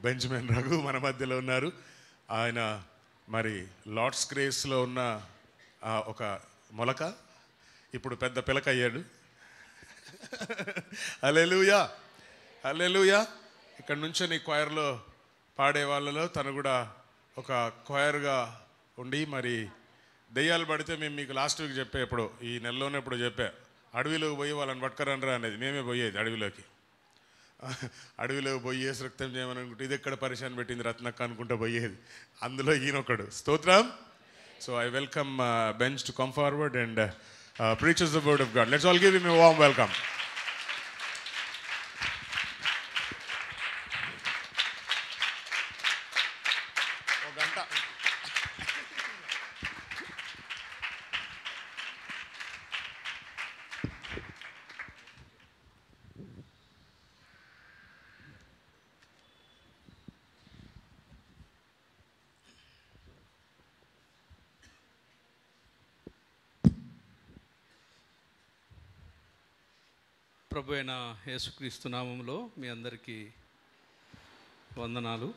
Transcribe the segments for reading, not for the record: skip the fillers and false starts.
Benjamin Raghu మన మధ్యలో ఉన్నారు. ఆయన మరి లార్డ్స్ గ్రేస్లో ఉన్న ఒక మొలక ఇప్పుడు పెద్ద పిలక అయ్యాడు. హల్లెలూయా, హల్లెలూయా. ఇక్కడ నుంచొని క్వైర్లో పాడే వాళ్ళలో తను కూడా ఒక క్వైర్గా ఉండి మరి దెయ్యాలు పడితే మేము మీకు లాస్ట్ వీక్ చెప్పే ఎప్పుడు ఈ నెలలోనే ఎప్పుడు చెప్పా, అడవిలోకి పోయి వాళ్ళని పట్టుకరండ్రా అనేది. మేమే పోయేది అడవిలోకి పోయేసి రక్తం చేయమని అనుకుంటే ఇది ఎక్కడ పరిశాన్ పెట్టింది రత్నక్క అనుకుంటూ పోయేది. అందులో ఈయనొకడు. స్తోత్రం. So I welcome bench to come forward and preaches the word of God. Let's all give him a warm welcome. ప్రభు అయిన యేసుక్రీస్తు నామంలో మీ అందరికీ వందనాలు.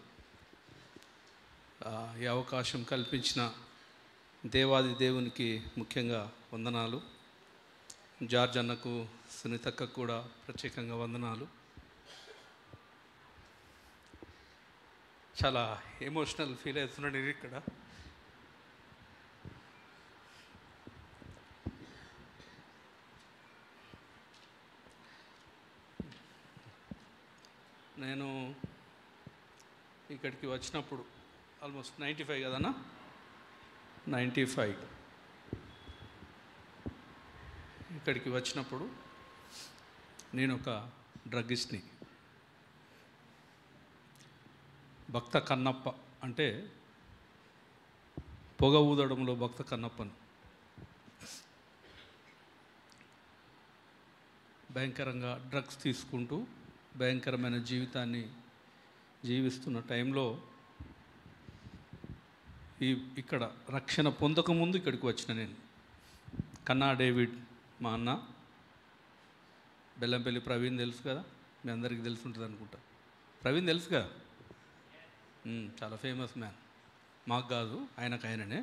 ఈ అవకాశం కల్పించిన దేవాది దేవునికి ముఖ్యంగా వందనాలు. జార్జ్ అన్నకు, సునీతక్కకు కూడా ప్రత్యేకంగా వందనాలు. చాలా ఎమోషనల్ ఫీల్ అవుతున్నాను ఇక్కడ. నేను ఇక్కడికి వచ్చినప్పుడు ఆల్మోస్ట్ 95 కదన్నా, 95 ఇక్కడికి వచ్చినప్పుడు నేను ఒక డ్రగ్గిస్ట్ని. భక్త కన్నప్ప అంటే పొగ ఊదడంలో భక్త కన్నప్పను. భయంకరంగా డ్రగ్స్ తీసుకుంటూ భయంకరమైన జీవితాన్ని జీవిస్తున్న టైంలో ఇక్కడ రక్షణ పొందకముందు ఇక్కడికి వచ్చిన నేను. కన్నా డేవిడ్ మా అన్న, బెల్లంపల్లి ప్రవీణ్ తెలుసు కదా, మీ అందరికీ తెలిసి ఉంటుంది అనుకుంటా. ప్రవీణ్ తెలుసు కదా, చాలా ఫేమస్ మ్యాన్. మాకు కాదు, ఆయననే.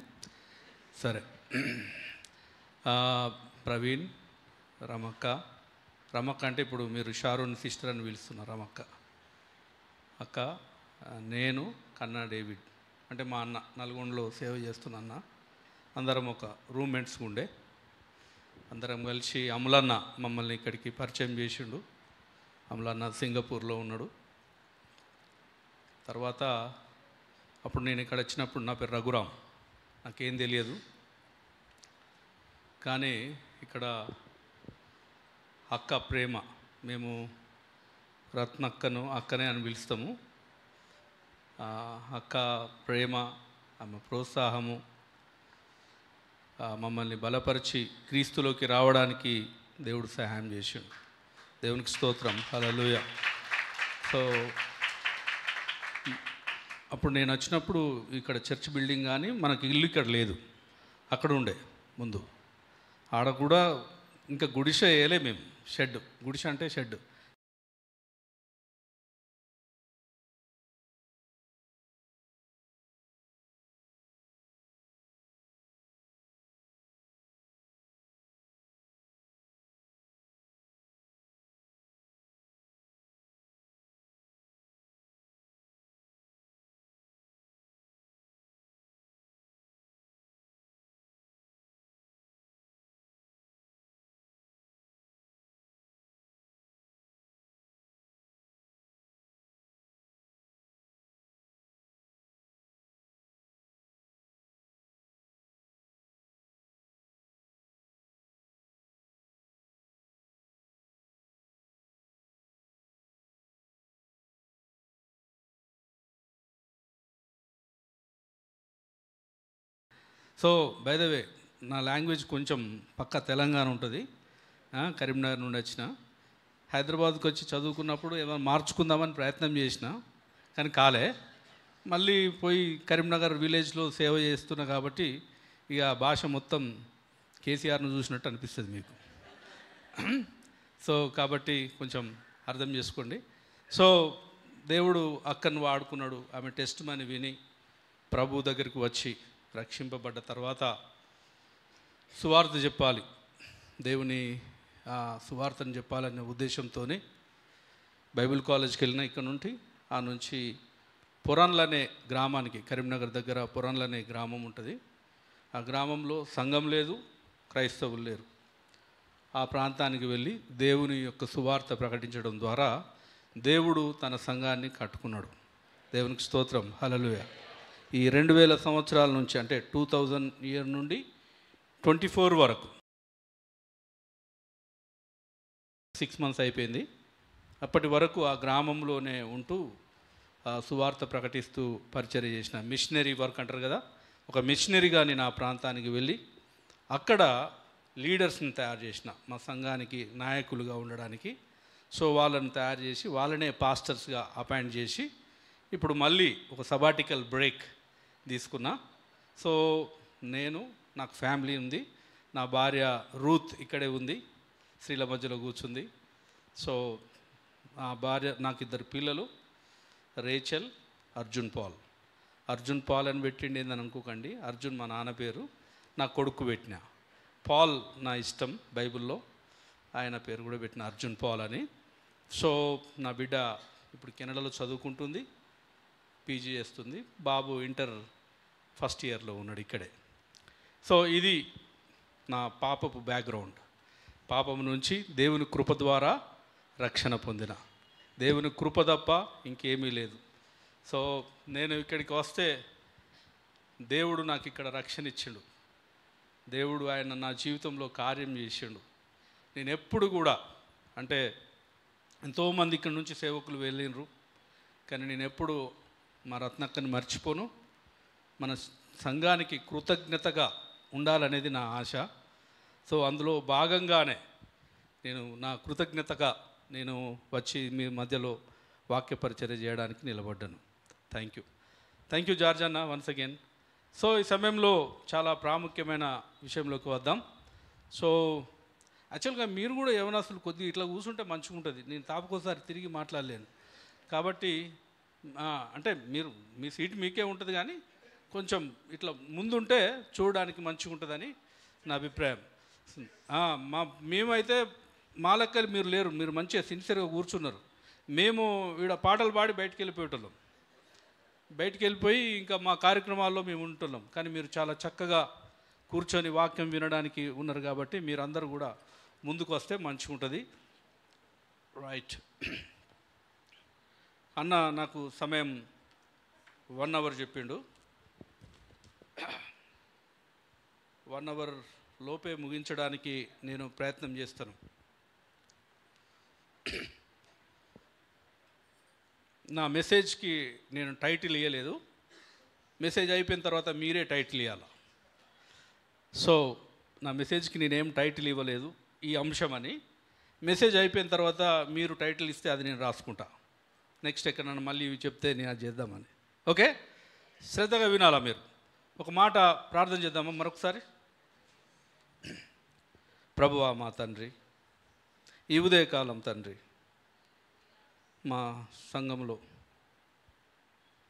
సరే, ప్రవీణ్, రమక్క అంటే ఇప్పుడు మీరు షారోన్ సిస్టర్ అని పిలుస్తున్నారు. రమక్క అక్క, నేను, కన్నా డేవిడ్ అంటే మా అన్న నల్గొండలో సేవ చేస్తున్న అన్న. అందరం ఒక రూమ్మేట్స్గా ఉండే. అందరం కలిసి అమలన్న మమ్మల్ని ఇక్కడికి పరిచయం చేసిండు. అమలన్న సింగపూర్లో ఉన్నాడు. తర్వాత అప్పుడు నేను ఇక్కడ వచ్చినప్పుడు నా పేరు రఘురామ్, నాకేం తెలియదు. కానీ ఇక్కడ అక్క ప్రేమ, మేము రత్నక్కను అక్కనే అని పిలుస్తాము. అక్క ప్రేమ, ఆమె ప్రోత్సాహము మమ్మల్ని బలపరిచి క్రీస్తులోకి రావడానికి దేవుడు సహాయం చేసిండు. దేవునికి స్తోత్రం, హల్లెలూయా. సో అప్పుడు నేను వచ్చినప్పుడు ఇక్కడ చర్చ్ బిల్డింగ్ కానీ మనకి ఇల్లు ఇక్కడ లేదు, అక్కడ ఉండే ముందు. ఆడ కూడా ఇంకా గుడిసె వేయలే మేము, షెడ్. గుడిసె అంటే shed. So by the way, నా లాంగ్వేజ్ కొంచెం పక్క తెలంగాణ ఉంటుంది. కరీంనగర్ నుండి వచ్చిన. హైదరాబాద్కి వచ్చి చదువుకున్నప్పుడు ఏమైనా మార్చుకుందామని ప్రయత్నం చేసిన, కానీ కాలే. మళ్ళీ పోయి కరీంనగర్ విలేజ్లో సేవ చేస్తున్నా కాబట్టి ఇక భాష మొత్తం కేసీఆర్ను చూసినట్టు అనిపిస్తుంది మీకు. సో కాబట్టి కొంచెం అర్థం చేసుకోండి. సో దేవుడు అక్కను వాడుకున్నాడు. ఆమె టెస్ట్ మని విని ప్రభు దగ్గరికి వచ్చి రక్షింపబడ్డ తర్వాత సువార్త చెప్పాలి, దేవుని సువార్తను చెప్పాలనే ఉద్దేశంతోనే బైబిల్ కాలేజ్కి వెళ్ళిన ఇక్కడ నుండి. ఆ నుంచి పురాన్లు అనే గ్రామానికి, కరీంనగర్ దగ్గర పురాన్లు అనే గ్రామం ఉంటుంది. ఆ గ్రామంలో సంఘం లేదు, క్రైస్తవులు లేరు. ఆ ప్రాంతానికి వెళ్ళి దేవుని యొక్క సువార్త ప్రకటించడం ద్వారా దేవుడు తన సంఘాన్ని కట్టుకున్నాడు. దేవునికి స్తోత్రం, హల్లెలూయా. ఈ 2000 సంవత్సరాల నుంచి, అంటే 2000 ఇయర్ నుండి 24 వరకు 6 మంత్స్ అయిపోయింది. అప్పటి వరకు ఆ గ్రామంలోనే ఉంటూ సువార్త ప్రకటిస్తూ పరిచర్య చేసిన మిషనరీ వర్క్ అంటారు కదా, ఒక మిషనరీగా నేను ఆ ప్రాంతానికి వెళ్ళి అక్కడ లీడర్స్ని తయారు చేసిన, మా సంఘానికి నాయకులుగా ఉండడానికి. సో వాళ్ళని తయారు చేసి వాళ్ళనే పాస్టర్స్గా అపాయింట్ చేసి ఇప్పుడు మళ్ళీ ఒక సబాటికల్ బ్రేక్ తీసుకున్నా. సో నాకు ఫ్యామిలీ ఉంది, నా భార్య రూత్ ఇక్కడే ఉంది, స్త్రీల మధ్యలో కూర్చుంది. సో నా భార్య, నాకు 2 పిల్లలు, రేచల్, అర్జున్ పాల్ అని పెట్టిండి ఏందని అనుకోకండి. అర్జున్ మా నాన్న పేరు, నా కొడుకు పెట్టిన. పాల్ నా ఇష్టం, బైబిల్లో ఆయన పేరు కూడా పెట్టిన, అర్జున్ పాల్ అని. సో నా బిడ్డ ఇప్పుడు కెనడాలో చదువుకుంటుంది, పీజీ చేస్తుంది. బాబు ఇంటర్ ఫస్ట్ ఇయర్లో ఉన్నాడు ఇక్కడే. సో ఇది నా పాపపు బ్యాక్గ్రౌండ్. పాపం నుంచి దేవుని కృప ద్వారా రక్షణ పొందిన, దేవుని కృప తప్ప ఇంకేమీ లేదు. సో నేను ఇక్కడికి వస్తే దేవుడు నాకు ఇక్కడ రక్షణ ఇచ్చిండు, దేవుడు ఆయన నా జీవితంలో కార్యం చేసిండు. నేను ఎప్పుడు కూడా, అంటే ఎంతోమంది ఇక్కడ నుంచి సేవకులు వెళ్ళినరు, కానీ నేను ఎప్పుడు మా రత్నక్కని మర్చిపోను. మన సంఘానికి కృతజ్ఞతగా ఉండాలనేది నా ఆశ. సో అందులో భాగంగానే నా కృతజ్ఞతగా నేను వచ్చి మీ మధ్యలో వాక్య పరిచర్య చేయడానికి నిలబడ్డాను. థ్యాంక్ యూ జార్జ్ అన్న, వన్స్ అగైన్. సో ఈ సమయంలో చాలా ప్రాముఖ్యమైన విషయంలోకి వద్దాం. సో యాక్చువల్గా మీరు కూడా యవనస్తులు కొద్దిగా ఇట్లా కూర్చుంటే మంచిగా ఉంటుంది. నేను తాపకోసారి తిరిగి మాట్లాడలేను కాబట్టి, అంటే మీ సీట్ మీకే ఉంటుంది, కానీ కొంచెం ఇట్లా ముందుంటే చూడడానికి మంచిగా ఉంటుందని నా అభిప్రాయం. మేమైతే మా లెక్కలు మీరు లేరు, మీరు మంచిగా సిన్సియర్గా కూర్చున్నారు. మేము ఈడ పాటలు పాడి బయటికి వెళ్ళిపోయి ఇంకా మా కార్యక్రమాల్లో మేము ఉంటున్నాం. కానీ మీరు చాలా చక్కగా కూర్చొని వాక్యం వినడానికి ఉన్నారు కాబట్టి మీరందరూ కూడా ముందుకు వస్తే మంచిగా ఉంటుంది. రైట్ అన్న నాకు సమయం 1 అవర్ చెప్పిండు. 1 అవర్ లోపే ముగించడానికి నేను ప్రయత్నం చేస్తాను. నా మెసేజ్కి నేను టైటిల్ ఇవ్వలేదు, మెసేజ్ అయిపోయిన తర్వాత మీరే టైటిల్ ఇవ్వాలి. సో నా మెసేజ్కి నేనేం టైటిల్ ఇవ్వలేదు ఈ అంశం అని. మెసేజ్ అయిపోయిన తర్వాత మీరు టైటిల్ ఇస్తే అది నేను రాసుకుంటా. నెక్స్ట్ ఎక్కడన్నా మళ్ళీ ఇవి చెప్తే నేను అది చేద్దామని. ఓకే, శ్రద్ధగా వినాలా మీరు. ఒక మాట ప్రార్థన చేద్దామా మరొకసారి. ప్రభువా మా తండ్రి, ఈ ఉదయకాలం తండ్రి, మా సంఘంలో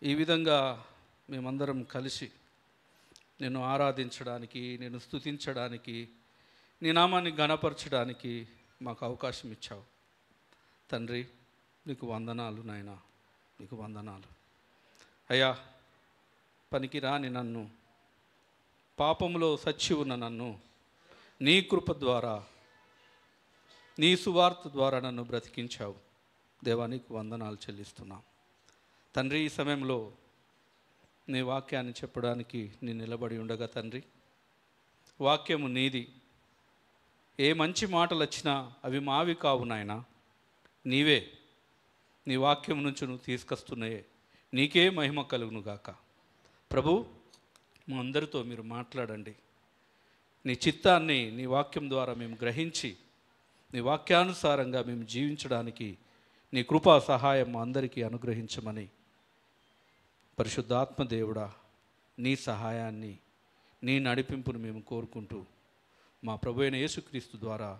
ఈ విధంగా మేమందరం కలిసి నేను ఆరాధించడానికి, నేను స్తుతించడానికి, నీ నామాన్ని ఘనపరచడానికి మాకు అవకాశం ఇచ్చావు తండ్రి. నీకు వందనాలు నాయనా, నీకు వందనాలు అయ్యా. పనికి రాని నన్ను, పాపంలో సచ్చి ఉన్న నన్ను నీ కృప ద్వారా, నీ సువార్త ద్వారా నన్ను బ్రతికించావు దేవా. నీకు వందనాలు చెల్లిస్తున్నాం తండ్రి. ఈ సమయంలో నీ వాక్యాన్ని చెప్పడానికి నేను నిలబడి ఉండగా తండ్రి, వాక్యము నీది. ఏ మంచి మాటలు వచ్చినా అవి మావి కావు నాయనా, నీవే. నీ వాక్యం నుంచి నువ్వు తీసుకొస్తున్నాయే, నీకే మహిమ కలుగును గాక. ప్రభు, మా అందరితో మీరు మాట్లాడండి. నీ చిత్తాన్ని నీ వాక్యం ద్వారా మేము గ్రహించి నీ వాక్యానుసారంగా మేము జీవించడానికి నీ కృపా సహాయం మా అందరికీ అనుగ్రహించమని పరిశుద్ధాత్మ దేవుడా, నీ సహాయాన్ని, నీ నడిపింపును మేము కోరుకుంటూ మా ప్రభు అయిన యేసుక్రీస్తు ద్వారా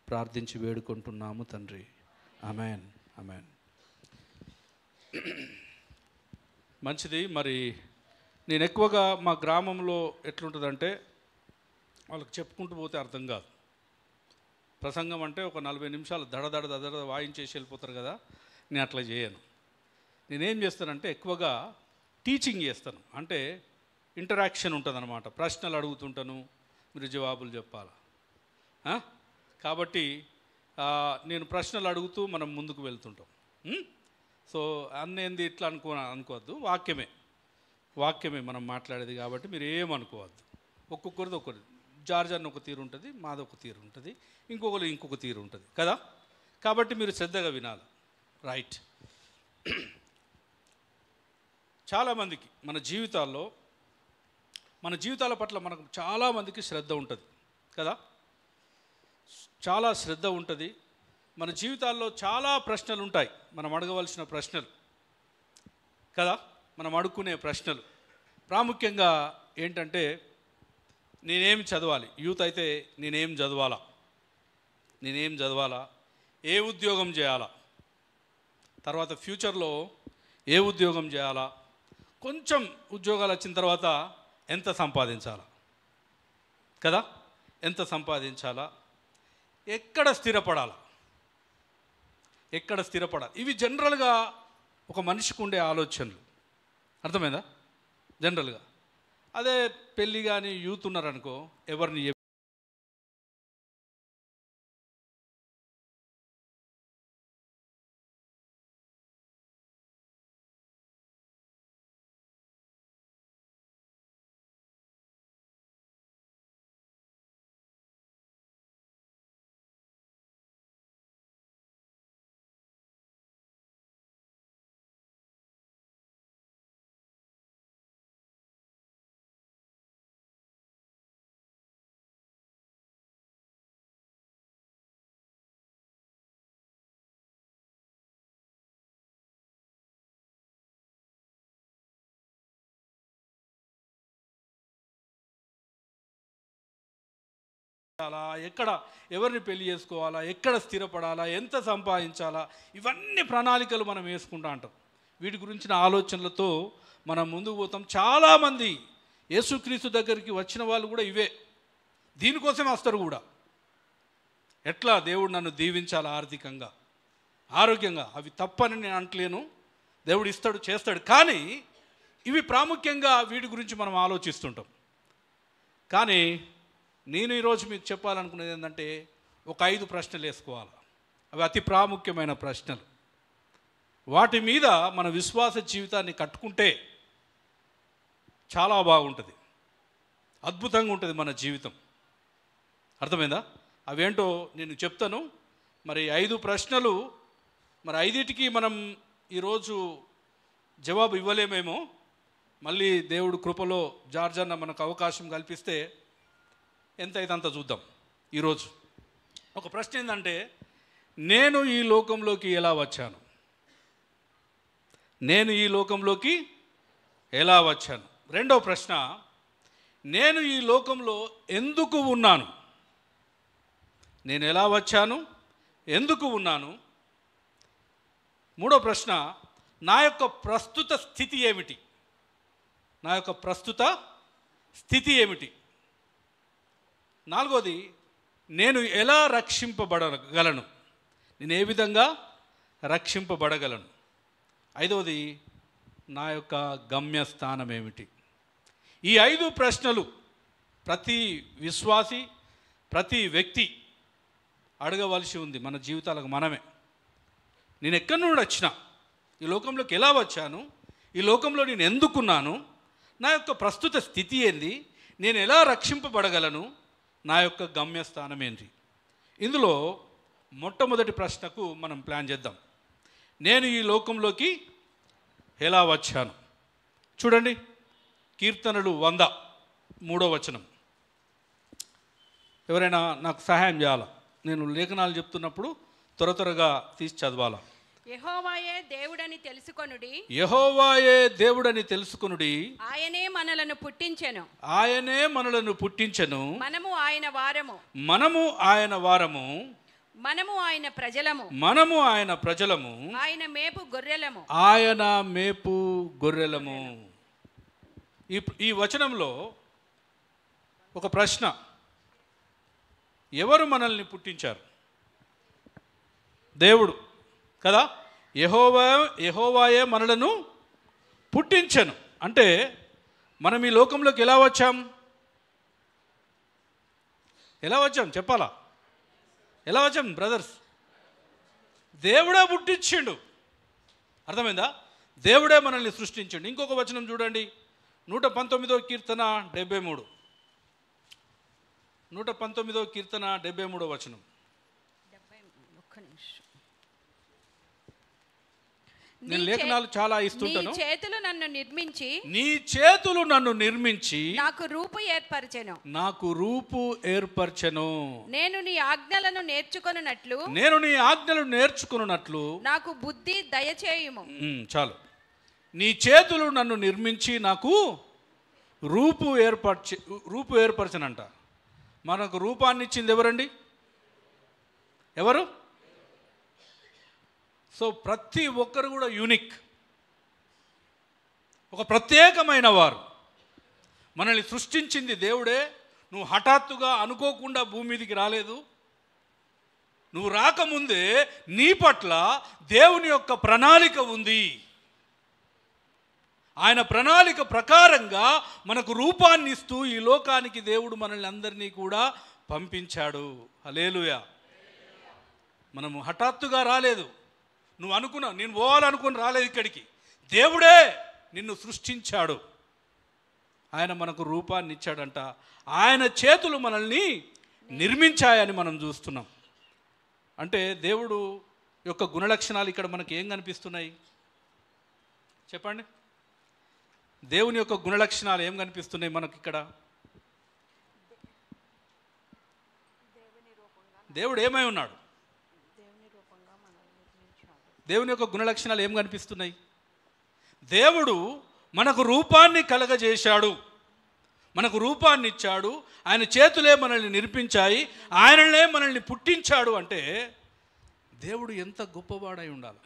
ప్రార్థించి వేడుకుంటున్నాము తండ్రి. Amen, amen. మంచిది. మరి నేను ఎక్కువగా మా గ్రామంలో ఎట్లుంటుందంటే వాళ్ళకి చెప్పుకుంటూ పోతే అర్థం కాదు. ప్రసంగం అంటే ఒక 40 నిమిషాలు దడ వాయించేసి వెళ్ళిపోతారు కదా. నేను అట్లా చేయను. నేనేం చేస్తానంటే ఎక్కువగా టీచింగ్ చేస్తాను. అంటే ఇంటరాక్షన్ ఉంటుందన్నమాట. ప్రశ్నలు అడుగుతుంటాను, మీరు జవాబులు చెప్పాలా. కాబట్టి నేను ప్రశ్నలు అడుగుతూ మనం ముందుకు వెళ్తుంటాం. సో అన్నేంది ఇట్లా అనుకోవద్దు. వాక్యమే మనం మాట్లాడేది కాబట్టి మీరు ఏమనుకోవద్దు. ఒక్కొక్కరిది ఒక్కరిది. జార్జ్ అన్న ఒక తీరు ఉంటుంది, మాది ఒక తీరు ఉంటుంది, ఇంకొక తీరు ఉంటుంది కదా. కాబట్టి మీరు శ్రద్ధగా వినాలి. రైట్. చాలామందికి మన జీవితాల పట్ల మనకు చాలామందికి శ్రద్ధ ఉంటుంది కదా. చాలా శ్రద్ధ ఉంటుంది. మన జీవితాల్లో చాలా ప్రశ్నలు ఉంటాయి, మనం అడగవలసిన ప్రశ్నలు కదా, మనం అడుక్కునే ప్రశ్నలు. ప్రాముఖ్యంగా ఏంటంటే నేనేం చదవాలి, యూత్ అయితే నేనేం చదవాలా, ఏ ఉద్యోగం చేయాలా, తర్వాత ఫ్యూచర్లో ఏ ఉద్యోగం చేయాలా, కొంచెం ఉద్యోగాలు వచ్చిన తర్వాత ఎంత సంపాదించాలా కదా, ఎంత సంపాదించాలా, ఎక్కడ స్థిరపడాలి. ఇవి జనరల్గా ఒక మనిషికి ఉండే ఆలోచనలు. అర్థమైందా? జనరల్గా అదే పెళ్ళి కానీ యూత్ ఉన్నారనుకో, ఎవరిని ఎక్కడ ఎవరిని పెళ్లి చేసుకోవాలా, ఎక్కడ స్థిరపడాలా, ఎంత సంపాదించాలా, ఇవన్నీ ప్రణాళికలు మనం వేసుకుంటూ ఉంటాం. వీటి గురించిన ఆలోచనలతో మనం ముందుకు పోతాం. చాలామంది యేసుక్రీస్తు దగ్గరికి వచ్చిన వాళ్ళు కూడా ఇవే, దీనికోసమే వస్తారు కూడా. ఎట్లా దేవుడు నన్ను దీవించాలా ఆర్థికంగా, ఆరోగ్యంగా. అవి తప్పని నేను అంటలేను, దేవుడు ఇస్తాడు, చేస్తాడు. కానీ ఇవి ప్రాముఖ్యంగా వీటి గురించి మనం ఆలోచిస్తుంటాం. కానీ నేను ఈరోజు మీకు చెప్పాలనుకునేది ఏంటంటే ఒక 5 ప్రశ్నలు వేసుకోవాలి. అవి అతి ప్రాముఖ్యమైన ప్రశ్నలు. వాటి మీద మన విశ్వాస జీవితాన్ని కట్టుకుంటే చాలా బాగుంటుంది, అద్భుతంగా ఉంటుంది మన జీవితం. అర్థమైందా? అవేంటో నేను చెప్తాను. మరి 5 ప్రశ్నలు, మరి 5టికి మనం ఈరోజు జవాబు ఇవ్వలేమేమో. మళ్ళీ దేవుడు కృపలో జార్జ్ అన్న మనకు అవకాశం కల్పిస్తే ఎంత అయితే అంత చూద్దాం. ఈరోజు ఒక ప్రశ్న ఏంటంటే, నేను ఈ లోకంలోకి ఎలా వచ్చాను? రెండో ప్రశ్న, నేను ఈ లోకంలో ఎందుకు ఉన్నాను? నేను ఎలా వచ్చాను, ఎందుకు ఉన్నాను? మూడో ప్రశ్న, నా యొక్క ప్రస్తుత స్థితి ఏమిటి? నాలుగోది, నేను ఎలా రక్షింపబడగలను? నేను ఏ విధంగా రక్షింపబడగలను? ఐదవది, నా యొక్క గమ్యస్థానం ఏమిటి? ఈ 5 ప్రశ్నలు ప్రతి విశ్వాసి, ప్రతి వ్యక్తి అడగవలసి ఉంది మన జీవితాలకు మనమే. నేను ఎక్కడి నుండి వచ్చినా, ఈ లోకంలోకి ఎలా వచ్చాను, ఈ లోకంలో నేను ఎందుకున్నాను, నా యొక్క ప్రస్తుత స్థితి ఏంది, నేను ఎలా రక్షింపబడగలను, నా యొక్క గమ్యస్థానం ఏంటి? ఇందులో మొట్టమొదటి ప్రశ్నకు మనం ప్లాన్ చేద్దాం. నేను ఈ లోకంలోకి ఎలా వచ్చాను? చూడండి, కీర్తనలు 100 3వ వచనం. ఎవరైనా నాకు సహాయం చేయాలా? నేను లేఖనాలు చెప్తున్నప్పుడు త్వరగా తీసి చదవాలా. యెహోవాయే దేవుడని తెలుసుకొనుడి. ఆయనే మనలను పుట్టించెను. మనము ఆయన వారము. మనము ఆయన ప్రజలము, మనము ఆయన ప్రజలము, ఆయన మేపు గొర్రెలము, ఆయన మేపు గొర్రెలము. ఈ వచనంలో ఒక ప్రశ్న, ఎవరు మనల్ని పుట్టించారు? దేవుడు కదా. యెహోవాయే మనలను పుట్టించను. అంటే మనం ఈ లోకంలోకి ఎలా వచ్చాం? చెప్పాలా? ఎలా వచ్చాం బ్రదర్స్? దేవుడే పుట్టించిండు. అర్థమైందా? దేవుడే మనల్ని సృష్టించండు. ఇంకొక వచనం చూడండి, 119వ కీర్తన 73. 119వ కీర్తన 73వ వచనం. నేను లేఖనాలు చాలా ఇస్తుంటాను. నీ చేతులు నన్ను నిర్మించి నాకు రూపు ఏర్పరచెను. నేను నీ ఆజ్ఞలను నేర్చుకొనున్నట్లు నాకు బుద్ధి దయచేయుము. చాలు. నీ చేతులు నన్ను నిర్మించి నాకు రూపు ఏర్పరచనంట. మనకు రూపాన్ని ఇచ్చింది ఎవరండి? ఎవరు? సో ప్రతి ఒక్కరు కూడా యూనిక్, ఒక ప్రత్యేకమైన వారు. మనల్ని సృష్టించింది దేవుడే. నువ్వు హఠాత్తుగా అనుకోకుండా భూమి మీదకి రాలేదు. నువ్వు రాకముందే నీ పట్ల దేవుని యొక్క ప్రణాళిక ఉంది. ఆయన ప్రణాళిక ప్రకారంగా మనకు రూపాన్ని ఇస్తూ ఈ లోకానికి దేవుడు మనల్ని అందరినీ కూడా పంపించాడు. హల్లెలూయా. మనము హఠాత్తుగా రాలేదు. నువ్వు అనుకున్నావు, నేను పోవాలనుకుని రాలేదు ఇక్కడికి. దేవుడే నిన్ను సృష్టించాడు. ఆయన మనకు రూపాన్ని ఇచ్చాడంట. ఆయన చేతులు మనల్ని నిర్మించాయని మనం చూస్తున్నాం. అంటే దేవుడు యొక్క గుణలక్షణాలు ఇక్కడ మనకి ఏం కనిపిస్తున్నాయి చెప్పండి? దేవుని యొక్క గుణలక్షణాలు ఏం కనిపిస్తున్నాయి మనకి ఇక్కడ? దేవుడు ఏమై ఉన్నాడు? దేవుని యొక్క గుణలక్షణాలు ఏం కనిపిస్తున్నాయి? దేవుడు మనకు రూపాన్ని కలగజేశాడు, మనకు రూపాన్ని ఇచ్చాడు. ఆయన చేతులే మనల్ని నిర్మించాయి, ఆయననే మనల్ని పుట్టించాడు. అంటే దేవుడు ఎంత గొప్పవాడై ఉండాలి.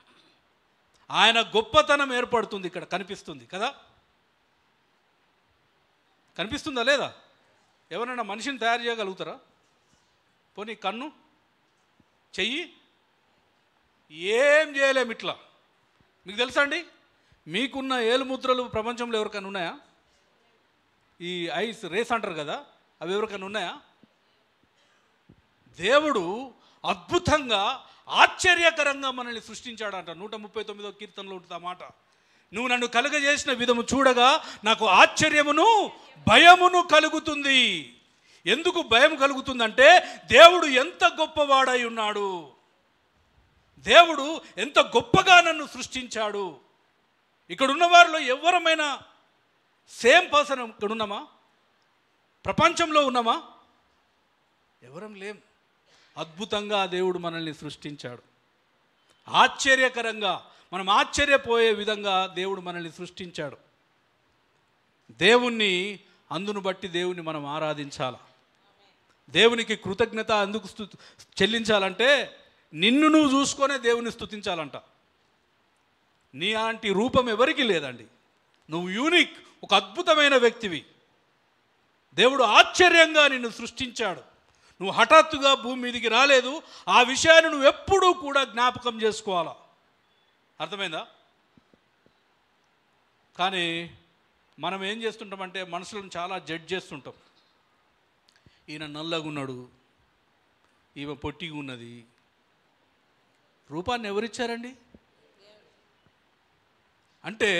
ఆయన గొప్పతనం ఏర్పడుతుంది ఇక్కడ, కనిపిస్తుంది కదా. కనిపిస్తుందా లేదా? ఎవరైనా మనిషిని తయారు చేయగలుగుతారా? పోనీ కన్ను, చెయ్యి, ఏం చేయలేము ఇట్లా. మీకు తెలుసా అండి, మీకున్న ఏలుముద్రలు ప్రపంచంలో ఎవరికైనా ఉన్నాయా? ఈ ఐస్ రేస్ అంటారు కదా, అవి ఎవరికైనా ఉన్నాయా? దేవుడు అద్భుతంగా ఆశ్చర్యకరంగా మనల్ని సృష్టించాడంట. 139వ కీర్తనలో ఉంటుంది ఆ మాట. నువ్వు నన్ను కలుగజేసిన విధము చూడగా నాకు ఆశ్చర్యమును భయమును కలుగుతుంది. ఎందుకు భయం కలుగుతుందంటే దేవుడు ఎంత గొప్పవాడై ఉన్నాడు, దేవుడు ఎంత గొప్పగా నన్ను సృష్టించాడు. ఇక్కడ ఉన్న వారిలో ఎవరమైనా సేమ్ పర్సన్ ఇక్కడ ఉన్నామా? ప్రపంచంలో ఉన్నామా? ఎవరం లేం. అద్భుతంగా దేవుడు మనల్ని సృష్టించాడు. ఆశ్చర్యకరంగా, మనం ఆశ్చర్యపోయే విధంగా దేవుడు మనల్ని సృష్టించాడు. దేవుణ్ణి అందును బట్టి దేవుణ్ణి మనం ఆరాధించాలి. దేవునికి కృతజ్ఞత అందుకు చెల్లించాలంటే నిన్ను నువ్వు చూసుకొనే దేవుని స్తుతించాలంట. నీ అలాంటి రూపం ఎవరికి లేదండి. నువ్వు యూనిక్, ఒక అద్భుతమైన వ్యక్తివి. దేవుడు ఆశ్చర్యంగా నిన్ను సృష్టించాడు. నువ్వు హఠాత్తుగా భూమి మీదకి రాలేదు. ఆ విషయాన్ని నువ్వు ఎప్పుడూ కూడా జ్ఞాపకం చేసుకోవాలా. అర్థమైందా? కానీ మనం ఏం చేస్తుంటామంటే మనుషులను చాలా జడ్జ్ చేస్తుంటాం. ఈయన నల్లగా ఉన్నాడు, ఈమె పొట్టిగా ఉన్నది. రూపాన్ని ఎవరిచ్చారండి? అంటే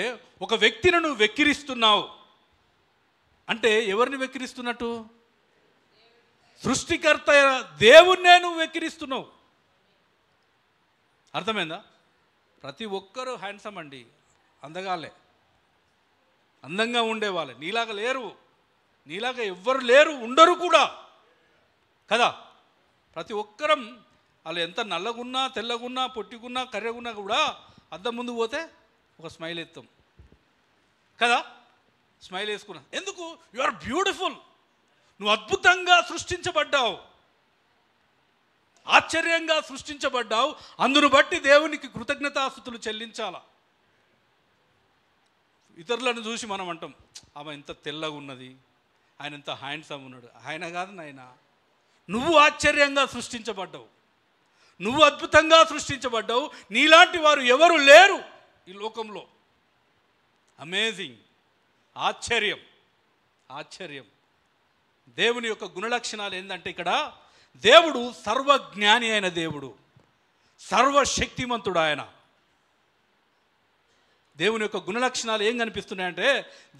ఒక వ్యక్తిని నువ్వు వెక్కిరిస్తున్నావు అంటే ఎవరిని వెక్కిరిస్తున్నట్టు? సృష్టికర్త దేవుణ్ణే నువ్వు వెక్కిరిస్తున్నావు. అర్థమైందా? ప్రతి ఒక్కరూ హ్యాండ్సమ్ అండి, అందగాలే, అందంగా ఉండేవాళ్ళే. నీలాగా లేరు, నీలాగా ఎవ్వరు లేరు, ఉండరు కూడా కదా. ప్రతి ఒక్కరం వాళ్ళు ఎంత నల్లగున్నా, తెల్లగున్నా, పొట్టిగున్నా, కర్రెగున్నా కూడా అద్దం ముందు పోతే ఒక స్మైల్ ఎత్తాం కదా. స్మైల్ వేసుకున్నా ఎందుకు? You are beautiful. నువ్వు అద్భుతంగా సృష్టించబడ్డావు. ఆశ్చర్యంగా సృష్టించబడ్డావు, అందును బట్టి దేవునికి కృతజ్ఞతాస్తుతులు చెల్లించాలా. ఇతరులను చూసి మనం అంటాం, ఆమె ఎంత తెల్లగా ఉన్నది, ఆయన ఎంత హ్యాండ్సమ్ ఉన్నాడు. ఆయన కాదు నాయన, నువ్వు ఆశ్చర్యంగా సృష్టించబడ్డావు, నువ్వు అద్భుతంగా సృష్టించబడ్డావు. నీలాంటి వారు ఎవరు లేరు ఈ లోకంలో. అమేజింగ్, ఆశ్చర్యం, ఆశ్చర్యం. దేవుని యొక్క గుణలక్షణాలు ఏంటంటే, ఇక్కడ దేవుడు సర్వజ్ఞాని అయిన దేవుడు, సర్వశక్తిమంతుడు ఆయన. దేవుని యొక్క గుణలక్షణాలు ఏం కనిపిస్తున్నాయంటే,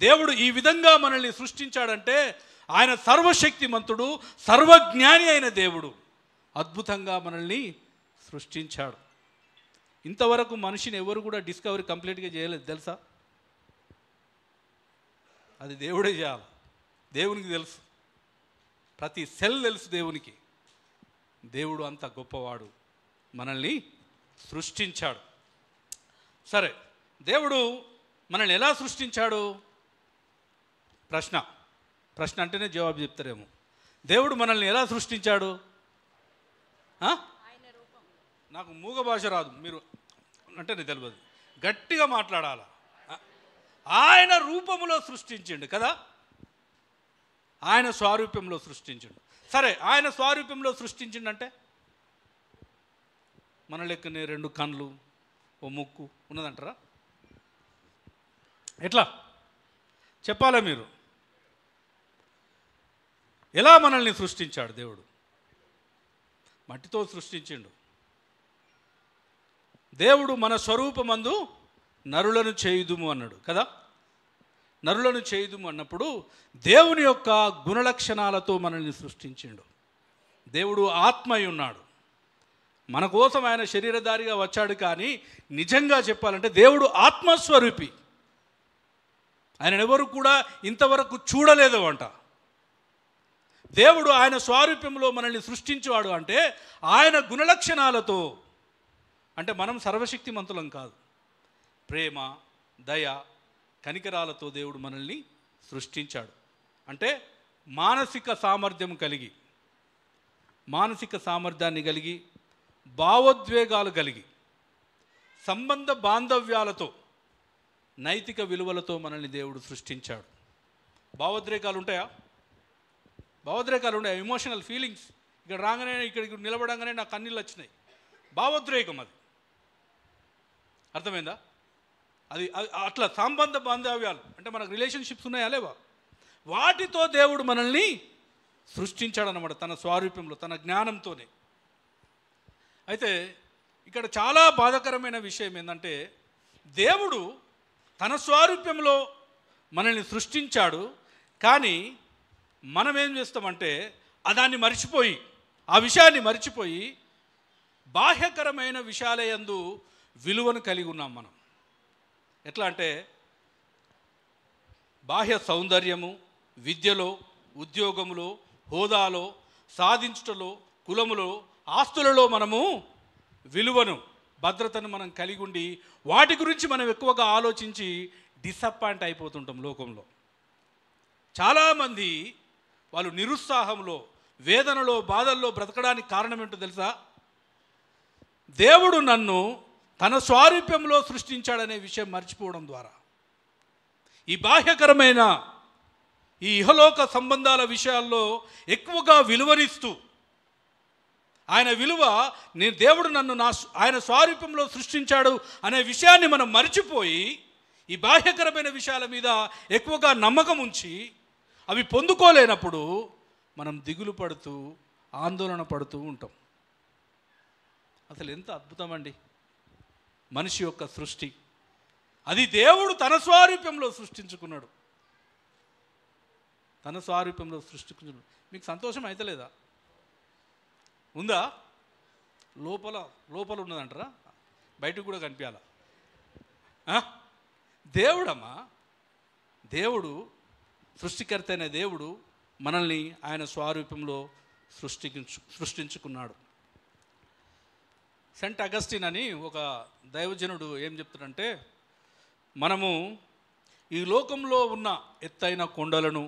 దేవుడు ఈ విధంగా మనల్ని సృష్టించాడంటే ఆయన సర్వశక్తిమంతుడు, సర్వజ్ఞాని అయిన దేవుడు. అద్భుతంగా మనల్ని సృష్టించాడు. ఇంతవరకు మనిషిని ఎవరు కూడా డిస్కవరీ కంప్లీట్గా చేయలేదు తెలుసా. అది దేవుడే చేయాలి. దేవునికి తెలుసు, ప్రతి సెల్ తెలుసు దేవునికి. దేవుడు అంత గొప్పవాడు, మనల్ని సృష్టించాడు. సరే, దేవుడు మనల్ని ఎలా సృష్టించాడు? ప్రశ్న అంటేనే జవాబు చెప్తారేమో. దేవుడు మనల్ని ఎలా సృష్టించాడు? నాకు మూగ భాష రాదు, మీరు అంటేనే తెలియదు, గట్టిగా మాట్లాడాల. ఆయన రూపములో సృష్టించిండు కదా, ఆయన స్వారూప్యంలో సృష్టించిండు. సరే, ఆయన స్వారూప్యంలో సృష్టించిండంటే మన లెక్కనే 2 కళ్ళు, ఓ ముక్కు ఉన్నదంటారా? ఎట్లా చెప్పాలా మీరు? ఎలా మనల్ని సృష్టించాడు దేవుడు? మట్టితో సృష్టించిండు. దేవుడు మన స్వరూపమందు నరులను చేయుదుము అన్నాడు కదా. నరులను చేయుదుము అన్నప్పుడు దేవుని యొక్క గుణలక్షణాలతో మనల్ని సృష్టించిండు. దేవుడు ఆత్మ అయి ఉన్నాడు. మన కోసం ఆయన శరీరధారిగా వచ్చాడు. కానీ నిజంగా చెప్పాలంటే దేవుడు ఆత్మస్వరూపి. ఆయన ఎవరు కూడా ఇంతవరకు చూడలేదు అంట. దేవుడు ఆయన స్వారూప్యంలో మనల్ని సృష్టించేవాడు అంటే ఆయన గుణలక్షణాలతో. అంటే మనం సర్వశక్తిమంతులం కాదు, ప్రేమ, దయ, కనికరాలతో దేవుడు మనల్ని సృష్టించాడు. అంటే మానసిక సామర్థ్యాన్ని కలిగి, భావోద్వేగాలు కలిగి, సంబంధ బాంధవ్యాలతో, నైతిక విలువలతో మనల్ని దేవుడు సృష్టించాడు. భావోద్రేకాలు ఉంటాయా? Emotional feelings. ఇక్కడ రాగానే, ఇక్కడికి నిలబడంగానే నాకు కన్నీళ్ళు వచ్చినాయి. భావోద్రేకం అది. అర్థమైందా? అది అట్లా సంబంధ బాంధవ్యాలు అంటే మనకు రిలేషన్షిప్స్ ఉన్నాయా లేవా? వాటితో దేవుడు మనల్ని సృష్టించాడనమాట, తన స్వారూప్యంలో, తన జ్ఞానంతోనే. అయితే ఇక్కడ చాలా బాధాకరమైన విషయం ఏంటంటే, దేవుడు తన స్వారూప్యంలో మనల్ని సృష్టించాడు. కానీ మనం ఏం చేస్తామంటే దాన్ని మర్చిపోయి, ఆ విషయాన్ని మర్చిపోయి బాహ్యకరమైన విషయాలయందు విలువను కలిగి ఉన్నాం మనం. ఎట్లా అంటే బాహ్య సౌందర్యము, విద్యలో, ఉద్యోగములో, హోదాలో, సాధించుటలో, కులములో, ఆస్తులలో మనము విలువను, భద్రతను మనం కలిగి ఉండి వాటి గురించి మనం ఎక్కువగా ఆలోచించి డిసప్పాయింట్ అయిపోతుంటాం లోకంలో. చాలామంది వాళ్ళు నిరుత్సాహంలో, వేదనలో, బాధల్లో బ్రతకడానికి కారణం ఏంటో తెలుసా? దేవుడు నన్ను తన స్వారూప్యంలో సృష్టించాడనే విషయం మర్చిపోవడం ద్వారా, ఈ బాహ్యకరమైన ఈ ఇహలోక సంబంధాల విషయాల్లో ఎక్కువగా విలువనిస్తూ, ఆయన విలువ, దేవుడు నన్ను ఆయన స్వారూప్యంలో సృష్టించాడు అనే విషయాన్ని మనం మర్చిపోయి ఈ బాహ్యకరమైన విషయాల మీద ఎక్కువగా నమ్మకం ఉంచి అవి పొందుకోలేనప్పుడు మనం దిగులు పడుతూ, ఆందోళన పడుతూ ఉంటాం. అసలు ఎంత అద్భుతం అండి మనిషి యొక్క సృష్టి. అది దేవుడు తన స్వారూప్యంలో సృష్టించుకున్నాడు. తన స్వారూప్యంలో సృష్టించుకున్నాడు. మీకు సంతోషం అయితలేదా? ఉందా? లోపల ఉన్నదంటారా? బయటకు కూడా కనిపించాలా? దేవుడమ్మా, దేవుడు సృష్టికర్త అయిన దేవుడు మనల్ని ఆయన స్వారూప్యంలో సృష్టించుకున్నాడు. సెంట్ అగస్టిన్ అని ఒక దైవజనుడు ఏం చెప్తాడంటే, మనము ఈ లోకంలో ఉన్న ఎత్తైన కొండలను,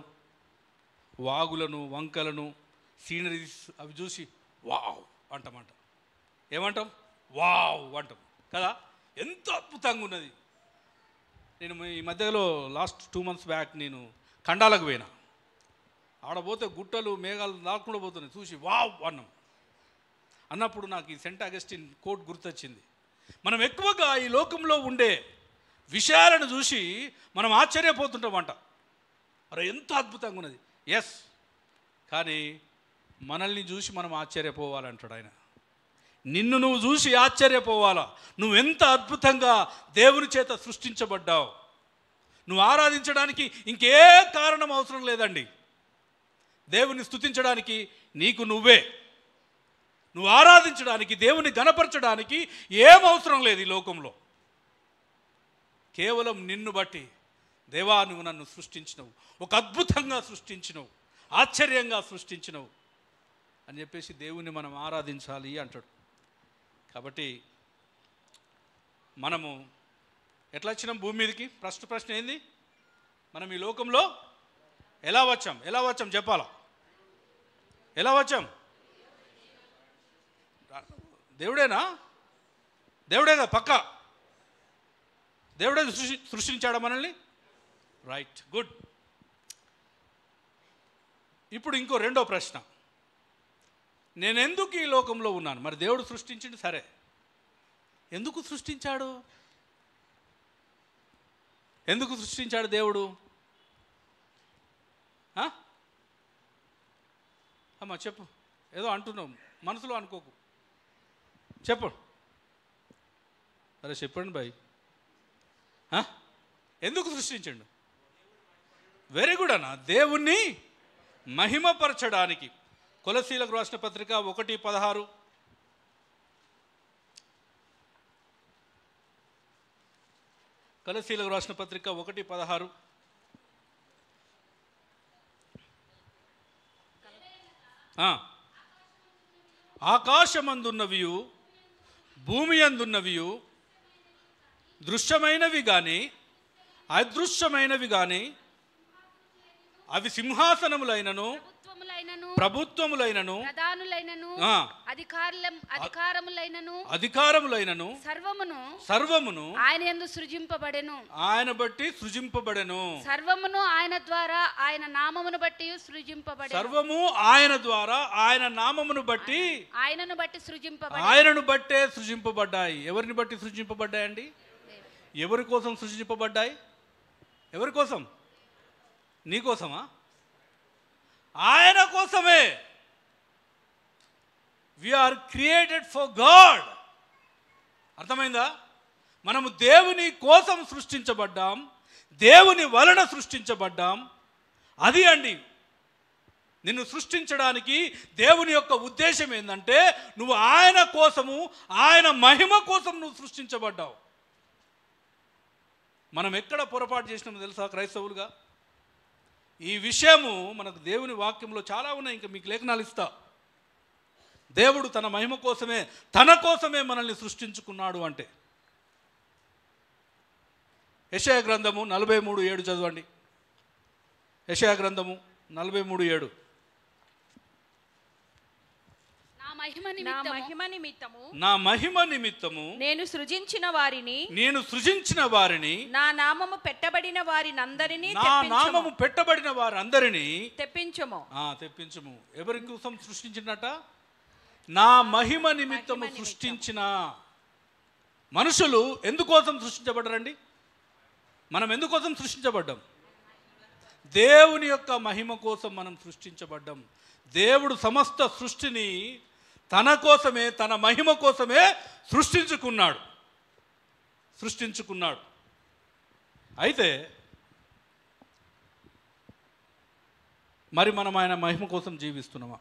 వాగులను, వంకలను, సీనరీస్ అవి చూసి వావ్ అంటామంట. ఏమంటాం? వావ్ అంటాం కదా. ఎంత అద్భుతంగా ఉన్నది. నేను ఈ మధ్యలో లాస్ట్ 2 months బ్యాక్ నేను ఖండాలకు పోయినా. ఆడపోతే గుట్టలు మేఘాలు దాక్కుండా పోతున్నాయి. చూసి వావ్ అన్నప్పుడు నాకు ఈ సెంట్ అగస్టిన్ కోట్ గుర్తొచ్చింది. మనం ఎక్కువగా ఈ లోకంలో ఉండే విషయాలను చూసి మనం ఆశ్చర్యపోతుంటామంట. అరే ఎంత అద్భుతంగా ఉన్నది. ఎస్, కానీ మనల్ని చూసి మనం ఆశ్చర్యపోవాలంటాడు ఆయన. నిన్ను నువ్వు చూసి ఆశ్చర్యపోవాలా. నువ్వెంత అద్భుతంగా దేవుని చేత సృష్టించబడ్డావు. నువ్వు ఆరాధించడానికి ఇంకే కారణం అవసరం లేదండి. దేవుని స్తుతించడానికి నీకు నువ్వే. నువ్వు ఆరాధించడానికి, దేవుని గణపరచడానికి ఏం అవసరం లేదు ఈ లోకంలో. కేవలం నిన్ను బట్టి, దేవా నువ్వు నన్ను సృష్టించినవు, ఒక అద్భుతంగా సృష్టించినవు, ఆశ్చర్యంగా సృష్టించినవు అని చెప్పేసి దేవుణ్ణి మనం ఆరాధించాలి అంటాడు. కాబట్టి మనము ఎట్లా వచ్చినాం భూమి మీదకి? ప్రశ్న ఏంది? మనం ఈ లోకంలో ఎలా వచ్చాం చెప్పాలా? ఎలా వచ్చాం? దేవుడేనా పక్క దేవుడే సృష్టించాడా మనల్ని? Right, good. ఇప్పుడు ఇంకో రెండో ప్రశ్న, నేను ఎందుకు ఈ లోకంలో ఉన్నాను? మరి దేవుడు సృష్టించిండు, సరే, ఎందుకు సృష్టించాడు? ఎందుకు సృష్టించాడు దేవుడు? అమ్మా చెప్పు. ఏదో అంటున్నావు, మనసులో అనుకోకు, చెప్పు. అరే చెప్పండి బాయ్, ఎందుకు సృష్టించండు? వెరీ గుడ్ అన్న. దేవుణ్ణి మహిమపరచడానికి. కొలసీలకు రాసిన పత్రిక 1:16. కొలసీలకు రాసిన పత్రిక 1:16. ఆకాశమందున్నవియు భూమి అందున్నవియు దృశ్యమైనవి కానీ అదృశ్యమైనవి కానీ అవి సింహాసనములైనను ప్రభుత్వములైనను అధికారములైనను సర్వమును ఆయన యందు సృజింపబడెను. ఆయన బట్టి సృజింపబడెను. సర్వమును ఆయన ద్వారా ఆయన నామమును బట్టి సృజింపబడెను. సర్వము ఆయన ద్వారా ఆయన నామమును బట్టి ఆయనను బట్టి సృజింపబడెను. ఆయనను బట్టే సృజింపబడ్డాయి. ఎవరిని బట్టి సృజింపబడ్డాయండి? ఎవరి కోసం సృజింపబడ్డాయి? ఎవరి కోసం? నీ కోసమా? ఆయన కోసమే. We are created for God. అర్థమైందా? మనము దేవుని కోసం సృష్టించబడ్డాం, దేవుని వలన సృష్టించబడ్డాం. అది అండి నిన్ను సృష్టించడానికి దేవుని యొక్క ఉద్దేశం ఏంటంటే నువ్వు ఆయన కోసము, ఆయన మహిమ కోసం నువ్వు సృష్టించబడ్డావు. మనం ఎక్కడ పొరపాటు చేసినామో తెలుసా క్రైస్తవులుగా? ఈ విషయము మనకు దేవుని వాక్యంలో చాలా ఉన్నాయి. ఇంకా మీకు లేఖనాలు ఇస్తా. దేవుడు తన మహిమ కోసమే, తన కోసమే మనల్ని సృష్టించుకున్నాడు అంటే. యెషయా గ్రంథము 43:7 చదవండి. యెషయా గ్రంథము 43:7. నా మహిమ నిమిత్తము నేను సృజించిన వారిని నా నామము పెట్టబడిన వారినందరినీ తెప్పించుము. ఎవరి కోసం సృష్టించినట? నా మహిమ నిమిత్తము సృష్టించిన. మనుషులు ఎందుకోసం సృష్టించబడ్డారండి? మనం ఎందుకోసం సృష్టించబడ్డాం? దేవుని యొక్క మహిమ కోసం మనం సృష్టించబడ్డాం. దేవుడు సమస్త సృష్టిని తన కోసమే, తన మహిమ కోసమే సృష్టించుకున్నాడు. అయితే మరి మనం ఆయన మహిమ కోసం జీవిస్తున్నామా?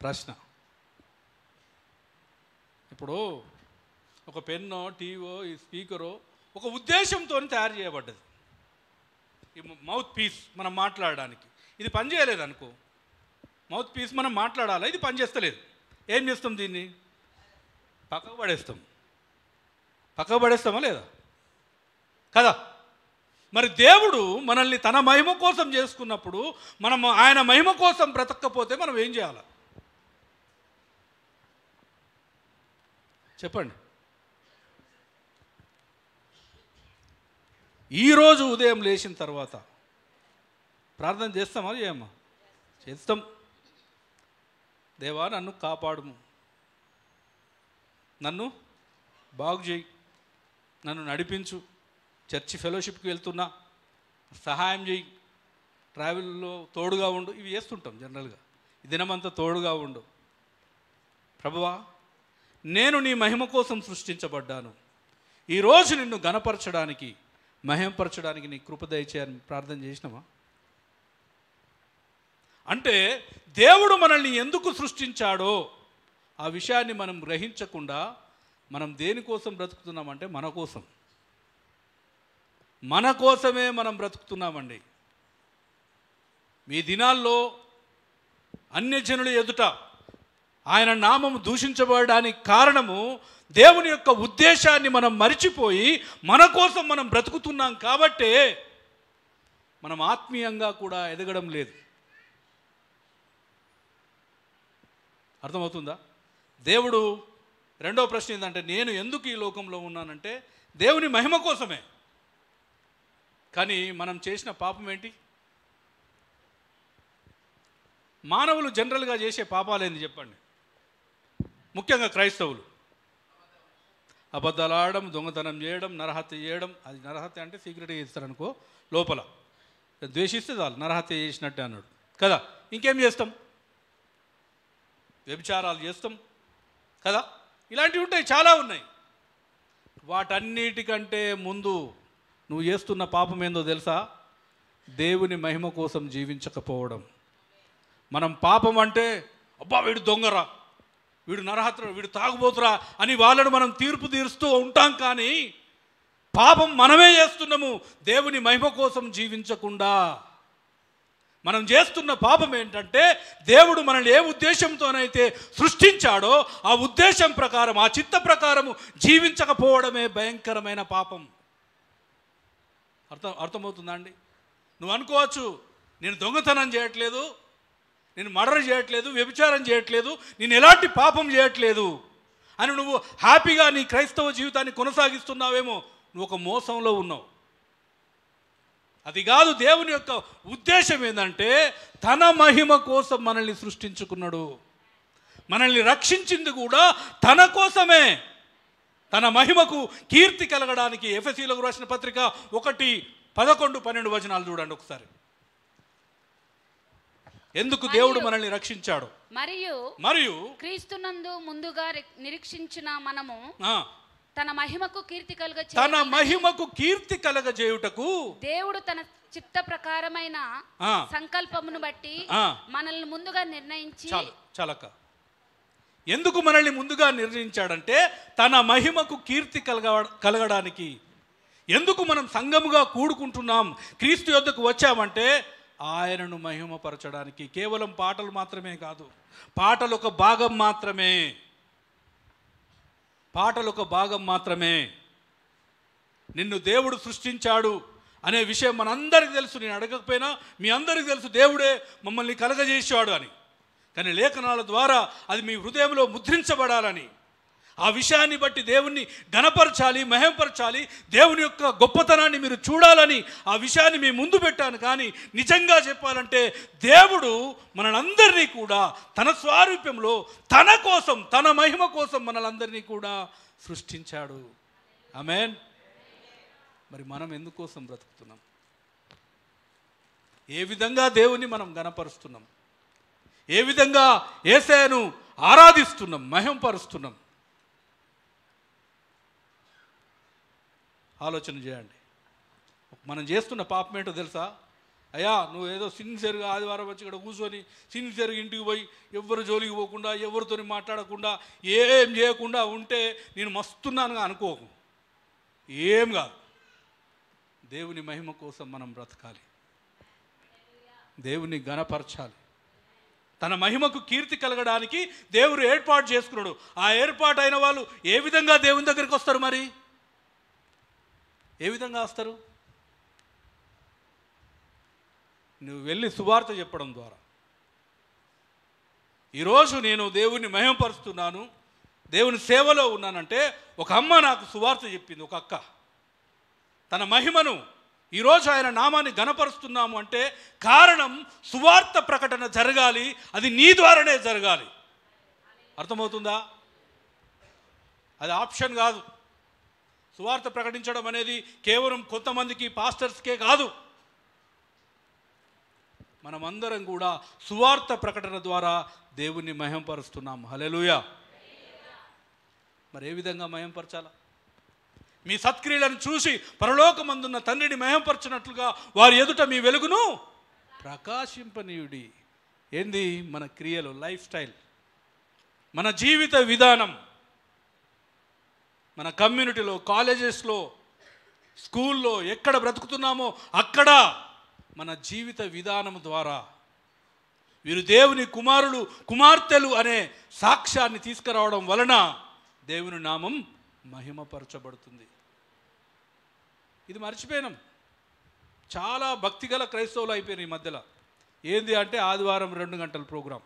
ప్రశ్న. ఇప్పుడు ఒక పెన్నో, టీవో, ఈ స్పీకరో ఒక ఉద్దేశంతో తయారు చేయబడ్డది. ఈ మౌత్ పీస్ మనం మాట్లాడడానికి. ఇది పనిచేయలేదు అనుకో, మౌత్ పీస్ మనం మాట్లాడాలి, ఇది పనిచేస్తలేదు. ఏం చేస్తాం? దీన్ని పక్కకు పడేస్తామా లేదా? కదా. మరి దేవుడు మనల్ని తన మహిమ కోసం చేసుకున్నప్పుడు మనం ఆయన మహిమ కోసం బ్రతకపోతే మనం ఏం చేయాలి? చెప్పండి. ఈరోజు ఉదయం లేచిన తర్వాత ప్రార్థన చేస్తామా చేయమ్మా? చేస్తాం. దేవా నన్ను కాపాడుము, నన్ను బాగు చేయి, నన్ను నడిపించు, చర్చి ఫెలోషిప్కి వెళ్తున్నా సహాయం చేయి, ట్రావెల్లో తోడుగా ఉండు. ఇవి చేస్తుంటాం జనరల్గా. ఈ దినమంతా తోడుగా ఉండు. ప్రభువా, నేను నీ మహిమ కోసం సృష్టించబడ్డాను. ఈరోజు నిన్ను ఘనపరచడానికి, మహిమపరచడానికి నీ కృప దయచేయని ప్రార్థన చేసినామా? అంటే దేవుడు మనల్ని ఎందుకు సృష్టించాడో ఆ విషయాన్ని మనం గ్రహించకుండా మనం దేనికోసం బ్రతుకుతున్నామంటే మన కోసం. మన కోసమే మనం బ్రతుకుతున్నామండి. మీ దినాల్లో అన్యజనుల ఎదుట ఆయన నామము దూషించబడడానికి కారణము దేవుని యొక్క ఉద్దేశాన్ని మనం మరిచిపోయి మన కోసం మనం బ్రతుకుతున్నాం కాబట్టే మనం ఆత్మీయంగా కూడా ఎదగడం లేదు. అర్థమవుతుందా? దేవుడు రెండో ప్రశ్న ఏంటంటే, నేను ఎందుకు ఈ లోకంలో ఉన్నానంటే దేవుని మహిమ కోసమే. కానీ మనం చేసిన పాపం ఏంటి? మానవులు జనరల్గా చేసే పాపాలు ఏంది చెప్పండి? ముఖ్యంగా క్రైస్తవులు అబద్ధాలు ఆడడం, దొంగతనం చేయడం, నరహత్య చేయడం. అది నరహత్య అంటే సీక్రెట్గా చేస్తారనుకో, లోపల ద్వేషిస్తే చాలు నరహత్య చేసినట్టే అన్నాడు కదా. ఇంకేం చేస్తాం? వ్యభిచారాలు చేస్తాం కదా. ఇలాంటివి ఉంటాయి, చాలా ఉన్నాయి. వాటన్నిటికంటే ముందు నువ్వు చేస్తున్న పాపం ఏందో తెలుసా? దేవుని మహిమ కోసం జీవించకపోవడం. మనం పాపం అంటే అబ్బా వీడు దొంగరా, వీడు నరహత్ర, వీడు తాగుబోతురా అని వాళ్ళను మనం తీర్పు తీరుస్తూ ఉంటాం. కానీ పాపం మనమే చేస్తున్నాము, దేవుని మహిమ కోసం జీవించకుండా. మనం చేస్తున్న పాపం ఏంటంటే దేవుడు మనల్ని ఏ ఉద్దేశంతోనైతే సృష్టించాడో ఆ ఉద్దేశం ప్రకారం, ఆ చిత్త ప్రకారము జీవించకపోవడమే భయంకరమైన పాపం. అర్థమవుతుందా అండి? నువ్వు అనుకోవచ్చు, నేను దొంగతనం చేయట్లేదు, నేను మర్డర్ చేయట్లేదు, వ్యభిచారం చేయట్లేదు, నేను ఎలాంటి పాపం చేయట్లేదు అని నువ్వు హ్యాపీగా నీ క్రైస్తవ జీవితాన్ని కొనసాగిస్తున్నావేమో. నువ్వు ఒక మోసంలో ఉన్నావు. అది కాదు. దేవుని యొక్క ఉద్దేశం ఏంటంటే తన మహిమ కోసం మనల్ని సృష్టించుకున్నాడు. మనల్ని రక్షించింది కూడా తన కోసమే, తన మహిమకు కీర్తి కలగడానికి. ఎఫెసీయులకు రాసిన పత్రిక 1:11-12 వచనాలు చూడండి ఒకసారి. ఎందుకు దేవుడు మనల్ని రక్షించాడు? మరియు క్రీస్తునందు ముందుగా నిరీక్షించిన మనము తన మహిమకు కీర్తి కలగజేయుటకు దేవుడు తన చిత్త ప్రకారమైన సంకల్పమును బట్టి మనల్ని ముందుగా నిర్ణయించి. చాలక ఎందుకు మనల్ని ముందుగా నిర్ణయించాడంటే తన మహిమకు కీర్తి కలగడానికి. ఎందుకు మనం సంఘముగా కూడుకుంటున్నాం, క్రీస్తు యొద్దకు వచ్చామంటే ఆయనను మహిమపరచడానికి. కేవలం పాటలు మాత్రమే కాదు, పాటలు ఒక భాగం మాత్రమే. పాటలు ఒక భాగం మాత్రమే. నిన్ను దేవుడు సృష్టించాడు అనే విషయం మనందరికీ తెలుసు. నేను అడగకపోయినా మీ అందరికీ తెలుసు, దేవుడే మమ్మల్ని కలగజేశాడు అని. కానీ లేఖనాల ద్వారా అది మీ హృదయంలో ముద్రించబడాలని, ఆ విషయాన్ని బట్టి దేవుణ్ణి ఘనపరచాలి, మహిమపరచాలి, దేవుని యొక్క గొప్పతనాన్ని మీరు చూడాలని ఆ విషయాన్ని మీ ముందు పెట్టాను. కానీ నిజంగా చెప్పాలంటే దేవుడు మనలందరినీ కూడా తన స్వారూప్యంలో, తన కోసం, తన మహిమ కోసం మనలందరినీ కూడా సృష్టించాడు. ఆమేన్. మరి మనం ఎందుకోసం బ్రతుకుతున్నాం? ఏ విధంగా దేవుని మనం ఘనపరుస్తున్నాం? ఏ విధంగా యేసయ్యను ఆరాధిస్తున్నాం, మహిమపరుస్తున్నాం? ఆలోచన చేయండి. మనం చేస్తున్న పాపం ఏంటో తెలుసా? అయ్యా నువ్వు ఏదో సిన్సియర్గా ఆదివారం వచ్చి ఇక్కడ కూర్చొని సిన్సియర్గా ఇంటికి పోయి ఎవరు జోలికి పోకుండా, ఎవరితో మాట్లాడకుండా, ఏం చేయకుండా ఉంటే నేను మస్తున్నానుగా అనుకోకు. ఏం కాదు. దేవుని మహిమ కోసం మనం బ్రతకాలి, దేవుని ఘనపరచాలి. తన మహిమకు కీర్తి కలగడానికి దేవుడు ఏర్పాటు చేసుకున్నాడు. ఆ ఏర్పాటు అయిన వాళ్ళు ఏ విధంగా దేవుని దగ్గరికి వస్తారు? మరి ఏ విధంగా వస్తారు? నువ్వు వెళ్ళి సువార్త చెప్పడం ద్వారా. ఈరోజు నేను దేవుణ్ణి మహిమపరుస్తున్నాను, దేవుని సేవలో ఉన్నానంటే ఒక అమ్మ నాకు సువార్త చెప్పింది, ఒక అక్క. తన మహిమను ఈరోజు ఆయన నామాన్ని గణపరుస్తున్నాము అంటే కారణం సువార్త ప్రకటన జరగాలి, అది నీ ద్వారానే జరగాలి. అర్థమవుతుందా? అది ఆప్షన్ కాదు. సువార్త ప్రకటించడం అనేది కేవలం కొంతమందికి, పాస్టర్స్కే కాదు. మనమందరం కూడా సువార్త ప్రకటన ద్వారా దేవుణ్ణి మహిమపరుస్తున్నాం. హల్లెలూయా. మరి ఏ విధంగా మహిమపరచాలా? మీ సత్క్రియలను చూసి పరలోకమందున్న తండ్రిని మహిమపరచినట్లుగా వారి ఎదుట మీ వెలుగును ప్రకాశింపనీయుడి. ఏంది? మన క్రియలు, లైఫ్ స్టైల్, మన జీవిత విధానం, మన కమ్యూనిటీలో, కాలేజెస్లో, స్కూల్లో ఎక్కడ బ్రతుకుతున్నామో అక్కడ మన జీవిత విధానం ద్వారా వీరు దేవుని కుమారులు, కుమార్తెలు అనే సాక్ష్యాన్ని తీసుకురావడం వలన దేవుని నామం మహిమపరచబడుతుంది. ఇది మర్చిపోయినాం. చాలా భక్తిగల క్రైస్తవులు అయిపోయినారు ఈ మధ్యలో. ఏంది అంటే ఆదివారం 2 గంటల ప్రోగ్రాం.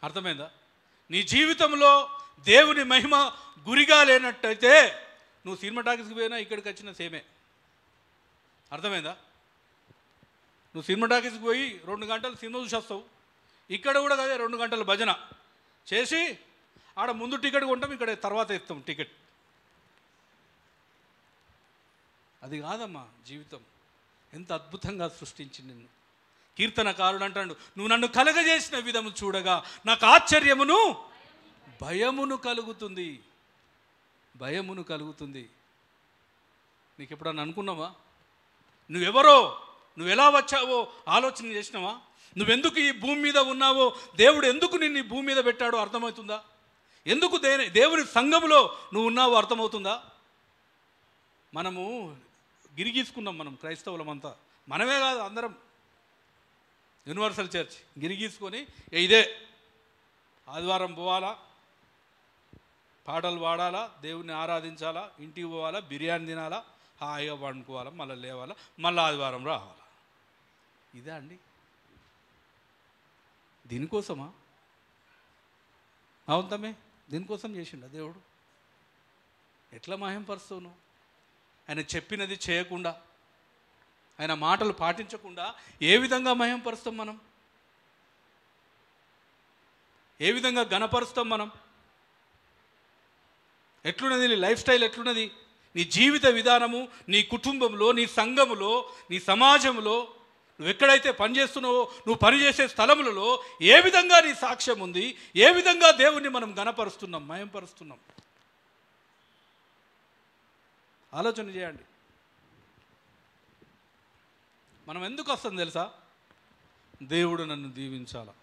అర్థమైందా? నీ జీవితంలో దేవుని మహిమ గురిగా లేనట్టయితే నువ్వు సినిమా టాకీస్కి పోయినా ఇక్కడికి వచ్చిన సేమే. అర్థమైందా? నువ్వు సినిమా టాకీస్కి పోయి 2 గంటలు సినిమా చూసి వస్తావు, ఇక్కడ కూడా అదే 2 గంటల భజన చేసి ఆడ ముందు టికెట్ కొంటాం, ఇక్కడ తర్వాత ఇస్తాం టికెట్. అది కాదమ్మా జీవితం. ఎంత అద్భుతంగా సృష్టించి నిన్ను. కీర్తనకారుడు అంటాడు, నువ్వు నన్ను కలగజేసిన విధము చూడగా నాకు ఆశ్చర్యమును భయమును కలుగుతుంది. భయమును కలుగుతుంది. నీకు ఎప్పుడన్నా అనుకున్నావా? నువ్వెవరో, నువ్వు ఎలా వచ్చావో ఆలోచన చేసినావా? నువ్వెందుకు ఈ భూమి మీద ఉన్నావో, దేవుడు ఎందుకు నిన్ను ఈ భూమి మీద పెట్టాడో అర్థమవుతుందా? ఎందుకు దేవుని సంఘములో నువ్వు ఉన్నావో అర్థమవుతుందా? మనము గిరిగీసుకున్నాం, మనం క్రైస్తవులమంతా, మనమే కాదు అందరం, యూనివర్సల్ చర్చ్ గిరిగీసుకొని ఇదే ఆదివారం పోవాలా, పాటలు పాడాలా, దేవుణ్ణి ఆరాధించాలా, ఇంటికి పోవాలా, బిర్యానీ తినాలా, హాయిగా పండుకోవాలా, మళ్ళీ లేవాలా, మళ్ళీ ఆదివారం రావాలా. ఇదే అండి. దీనికోసమా? అవుతామే, దీనికోసం చేసిండా దేవుడు? ఎట్లా మహిమపరుస్తావు నువ్వు? ఆయన చెప్పినది చేయకుండా, ఆయన మాటలు పాటించకుండా ఏ విధంగా మహిమపరుస్తాం మనం? ఏ విధంగా ఘనపరుస్తాం మనం? ఎట్లున్నది నీ లైఫ్ స్టైల్? ఎట్లున్నది నీ జీవిత విధానము? నీ కుటుంబంలో, నీ సంఘములో, నీ సమాజంలో, నువ్వు ఎక్కడైతే పనిచేస్తున్నావో, నువ్వు పనిచేసే స్థలములలో ఏ విధంగా నీ సాక్ష్యం ఉంది? ఏ విధంగా దేవుణ్ణి మనం ఘనపరుస్తున్నాం, మహిమపరుస్తున్నాం? ఆలోచన చేయండి. మనం ఎందుకు వస్తాం తెలుసా? దేవుడు నన్ను దీవించాలా,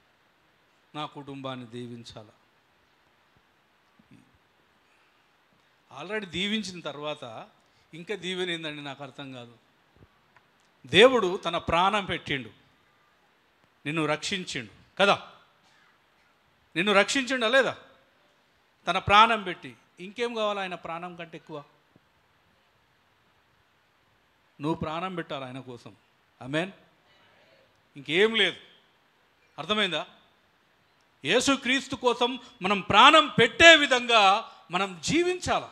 నా కుటుంబాన్ని దీవించాలా. ఆల్రెడీ దీవించిన తర్వాత ఇంకా దీవెన ఏందండి నాకు అర్థం కాదు. దేవుడు తన ప్రాణం పెట్టిండు, నిన్ను రక్షించిండు కదా, నిన్ను రక్షించిండా లేదా? తన ప్రాణం పెట్టి ఇంకేం కావాలి ఆయన ప్రాణం కంటే ఎక్కువ? నువ్వు ప్రాణం పెట్టాలి ఆయన కోసం. ఆమేన్. ఇంకేం లేదు. అర్థమైందా? యేసుక్రీస్తు కోసం మనం ప్రాణం పెట్టే విధంగా మనం జీవించాలి.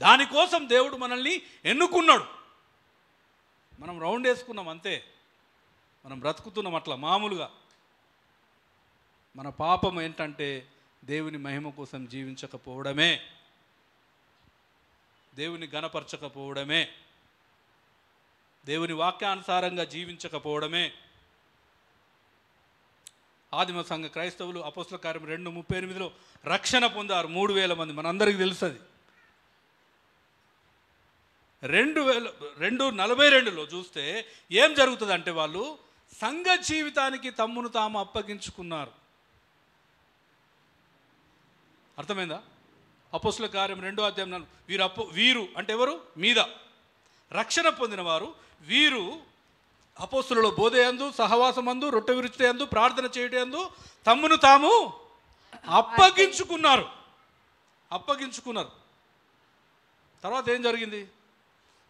దానికోసం దేవుడు మనల్ని ఎన్నుకున్నాడు. మనం రౌండ్ వేసుకున్నాం అంతే, మనం బ్రతుకుతున్నాం అట్లా మామూలుగా. మన పాపం ఏంటంటే దేవుని మహిమ కోసం జీవించకపోవడమే, దేవుని ఘనపరచకపోవడమే, దేవుని వాక్యానుసారంగా జీవించకపోవడమే. ఆదిమ సంఘ క్రైస్తవులు అపోస్తల కార్యం 2:38 రక్షణ పొందారు 3000 మంది. మనందరికీ తెలుస్తుంది. 2:42 చూస్తే ఏం జరుగుతుందంటే వాళ్ళు సంఘ జీవితానికి తమ్మును తాము అప్పగించుకున్నారు. అర్థమైందా? అపోస్తల కార్యం 2:4 వీరు అంటే ఎవరు? మీద రక్షణ పొందిన వారు వీరు అపోస్తలుల బోధయందు, సహవాసమందు, రొట్టె విరుచుటయందు, ప్రార్థన చేయుటయందు తమ్మును తాము అప్పగించుకున్నారు. తర్వాత ఏం జరిగింది?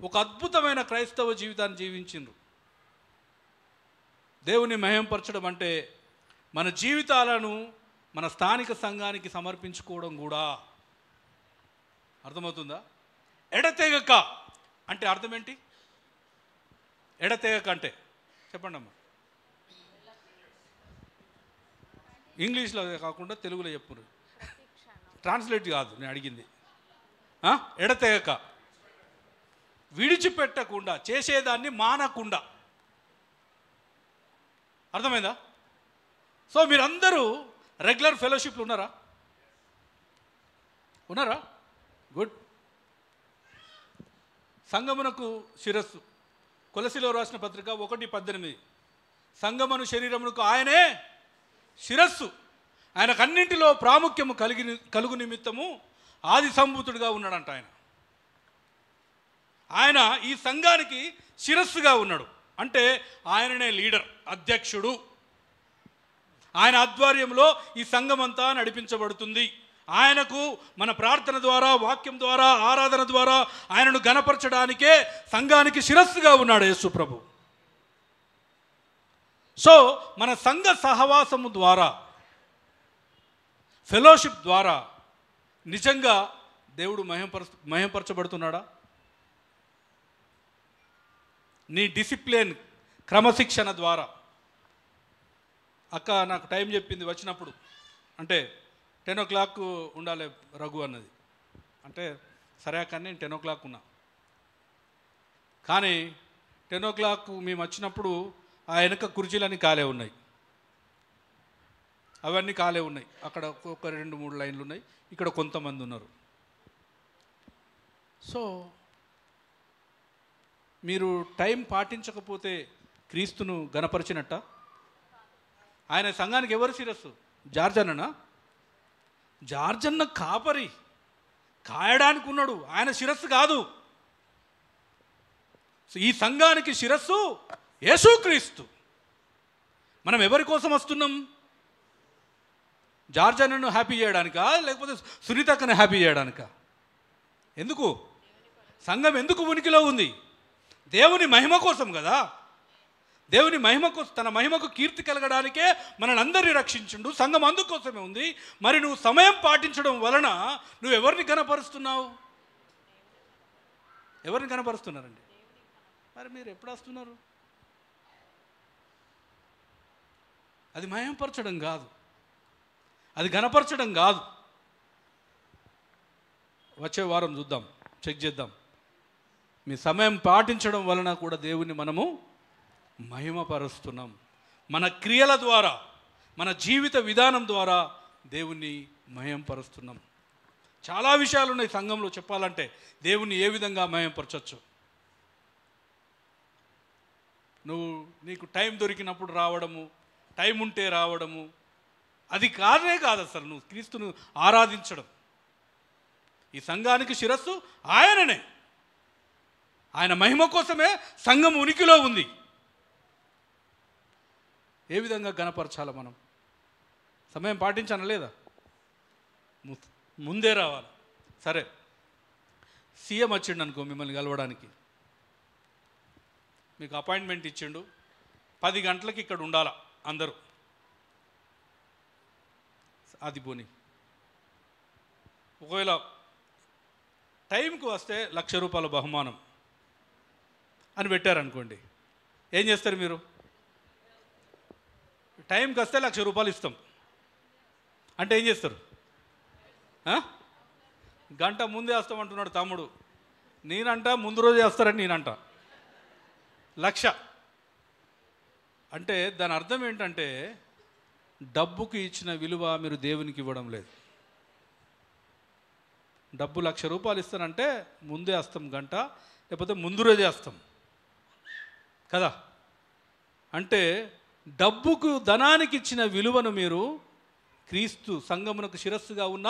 ఒక అద్భుతమైన క్రైస్తవ జీవితాన్ని జీవించిండ్రు. దేవుని మహిమపరచడం అంటే మన జీవితాలను మన స్థానిక సంఘానికి సమర్పించుకోవడం కూడా. అర్థమవుతుందా? ఎడతెగక అంటే అర్థం ఏంటి? ఎడతెగక అంటే చెప్పండి అమ్మా. ఇంగ్లీష్లో కాకుండా తెలుగులో చెప్పురు. ట్రాన్స్లేట్ కాదు నేను అడిగింది. ఎడతెగక, విడిచిపెట్టకుండా, చేసేదాన్ని మానకుండా. అర్థమైందా? సో మీరందరూ రెగ్యులర్ ఫెలోషిప్లు ఉన్నారా? గుడ్. సంగమునకు శిరస్సు, కొలసిలో రాసిన పత్రిక 1:18. సంగమను శరీరమునకు ఆయనే శిరస్సు, ఆయనకు అన్నింటిలో ప్రాముఖ్యము కలుగు నిమిత్తము ఆది సంభూతుడుగా ఉన్నాడంట. ఆయన ఈ సంఘానికి శిరస్సుగా ఉన్నాడు. అంటే ఆయననే లీడర్, అధ్యక్షుడు. ఆయన ఆధ్వర్యంలో ఈ సంఘమంతా నడిపించబడుతుంది. ఆయనకు మన ప్రార్థన ద్వారా, వాక్యం ద్వారా, ఆరాధన ద్వారా ఆయనను గణపరచడానికే సంఘానికి శిరస్సుగా ఉన్నాడు యేసు ప్రభు. సో మన సంఘ సహవాసము ద్వారా, ఫెలోషిప్ ద్వారా నిజంగా దేవుడు మహిమపరచబడుతున్నాడా? నీ డిసిప్లిన్, క్రమశిక్షణ ద్వారా. అక్క నాకు టైం చెప్పింది వచ్చినప్పుడు, అంటే 10 o'clock ఉండాలి రఘు అన్నది. అంటే సరే అక్క, నేను 10 o'clock ఉన్నా. కానీ 10 o'clock మేము వచ్చినప్పుడు ఆ వెనక కుర్చీలన్నీ ఖాళీ ఉన్నాయి, అవన్నీ ఖాళీ ఉన్నాయి. అక్కడ ఒక 2-3 లైన్లు ఉన్నాయి, ఇక్కడ కొంతమంది ఉన్నారు. సో మీరు టైం పాటించకపోతే క్రీస్తును గణపరిచినట్ట? ఆయన సంఘానికి ఎవరు శిరస్సు? జార్జన్ననా? జార్జన్న కాపరి, కాయడానికి ఉన్నాడు, ఆయన శిరస్సు కాదు. ఈ సంఘానికి శిరస్సు యేసుక్రీస్తు. మనం ఎవరి కోసం వస్తున్నాం? జార్జన్నను హ్యాపీ చేయడానికా, లేకపోతే సునీతక్కను హ్యాపీ చేయడానికా? ఎందుకు సంఘం ఎందుకు ఉనికిలో ఉంది? దేవుని మహిమ కోసం కదా. దేవుని మహిమ కోసం, తన మహిమకు కీర్తి కలగడానికే మనల్ని అందరినీ రక్షించుండు. సంఘం అందుకోసమే ఉంది. మరి నువ్వు సమయం పాటించడం వలన నువ్వు ఎవరిని కనపరుస్తున్నావు? ఎవరిని కనపరుస్తున్నారండి? మరి మీరు ఎప్పుడు వస్తున్నారు? అది మహిమపరచడం కాదు, అది గణపరచడం కాదు. వచ్చే వారం చూద్దాం, చెక్ చేద్దాం. మీ సమయం పాటించడం వలన కూడా దేవుని మనము మహిమపరుస్తున్నాం. మన క్రియల ద్వారా, మన జీవిత విధానం ద్వారా దేవుణ్ణి మహిమపరుస్తున్నాం. చాలా విషయాలు ఉన్నాయి సంఘంలో చెప్పాలంటే, దేవుణ్ణి ఏ విధంగా మహిమపరచచ్చు. నీకు టైం దొరికినప్పుడు రావడము, టైం ఉంటే రావడము, అది కాదు అసలు నువ్వు క్రీస్తును ఆరాధించడం. ఈ సంఘానికి శిరస్సు ఆయననే. ఆయన మహిమ కోసమే సంఘం ఉనికిలో ఉంది. ఏ విధంగా గణపరచాలి? మనం సమయం పాటించానా లేదా? ముందే రావాలి. సరే, సీఎం వచ్చిండు అనుకో మిమ్మల్ని కలవడానికి, మీకు అపాయింట్మెంట్ ఇచ్చిండు, 10 గంటలకి ఇక్కడ ఉండాలా అందరూ. అది పోనీ, ఒకవేళ టైంకి వస్తే ₹1,00,000 బహుమానం అని పెట్టారనుకోండి, ఏం చేస్తారు మీరు? టైంకి వస్తే ₹1,00,000 ఇస్తాం అంటే ఏం చేస్తారు? గంట ముందే వస్తామంటున్నాడు తమ్ముడు. నేనంట ముందు రోజే వస్తారని నేనంట. 1,00,000 అంటే దాని అర్థం ఏంటంటే, డబ్బుకి ఇచ్చిన విలువ మీరు దేవునికి ఇవ్వడం లేదు. డబ్బు ₹1,00,000 ఇస్తానంటే ముందే వస్తాం గంట, లేకపోతే ముందు రోజే వస్తాం కదా. అంటే డబ్బుకు, ధనానికి ఇచ్చిన విలువను మీరు క్రీస్తు సంఘమునకు శిరస్సుగా ఉన్న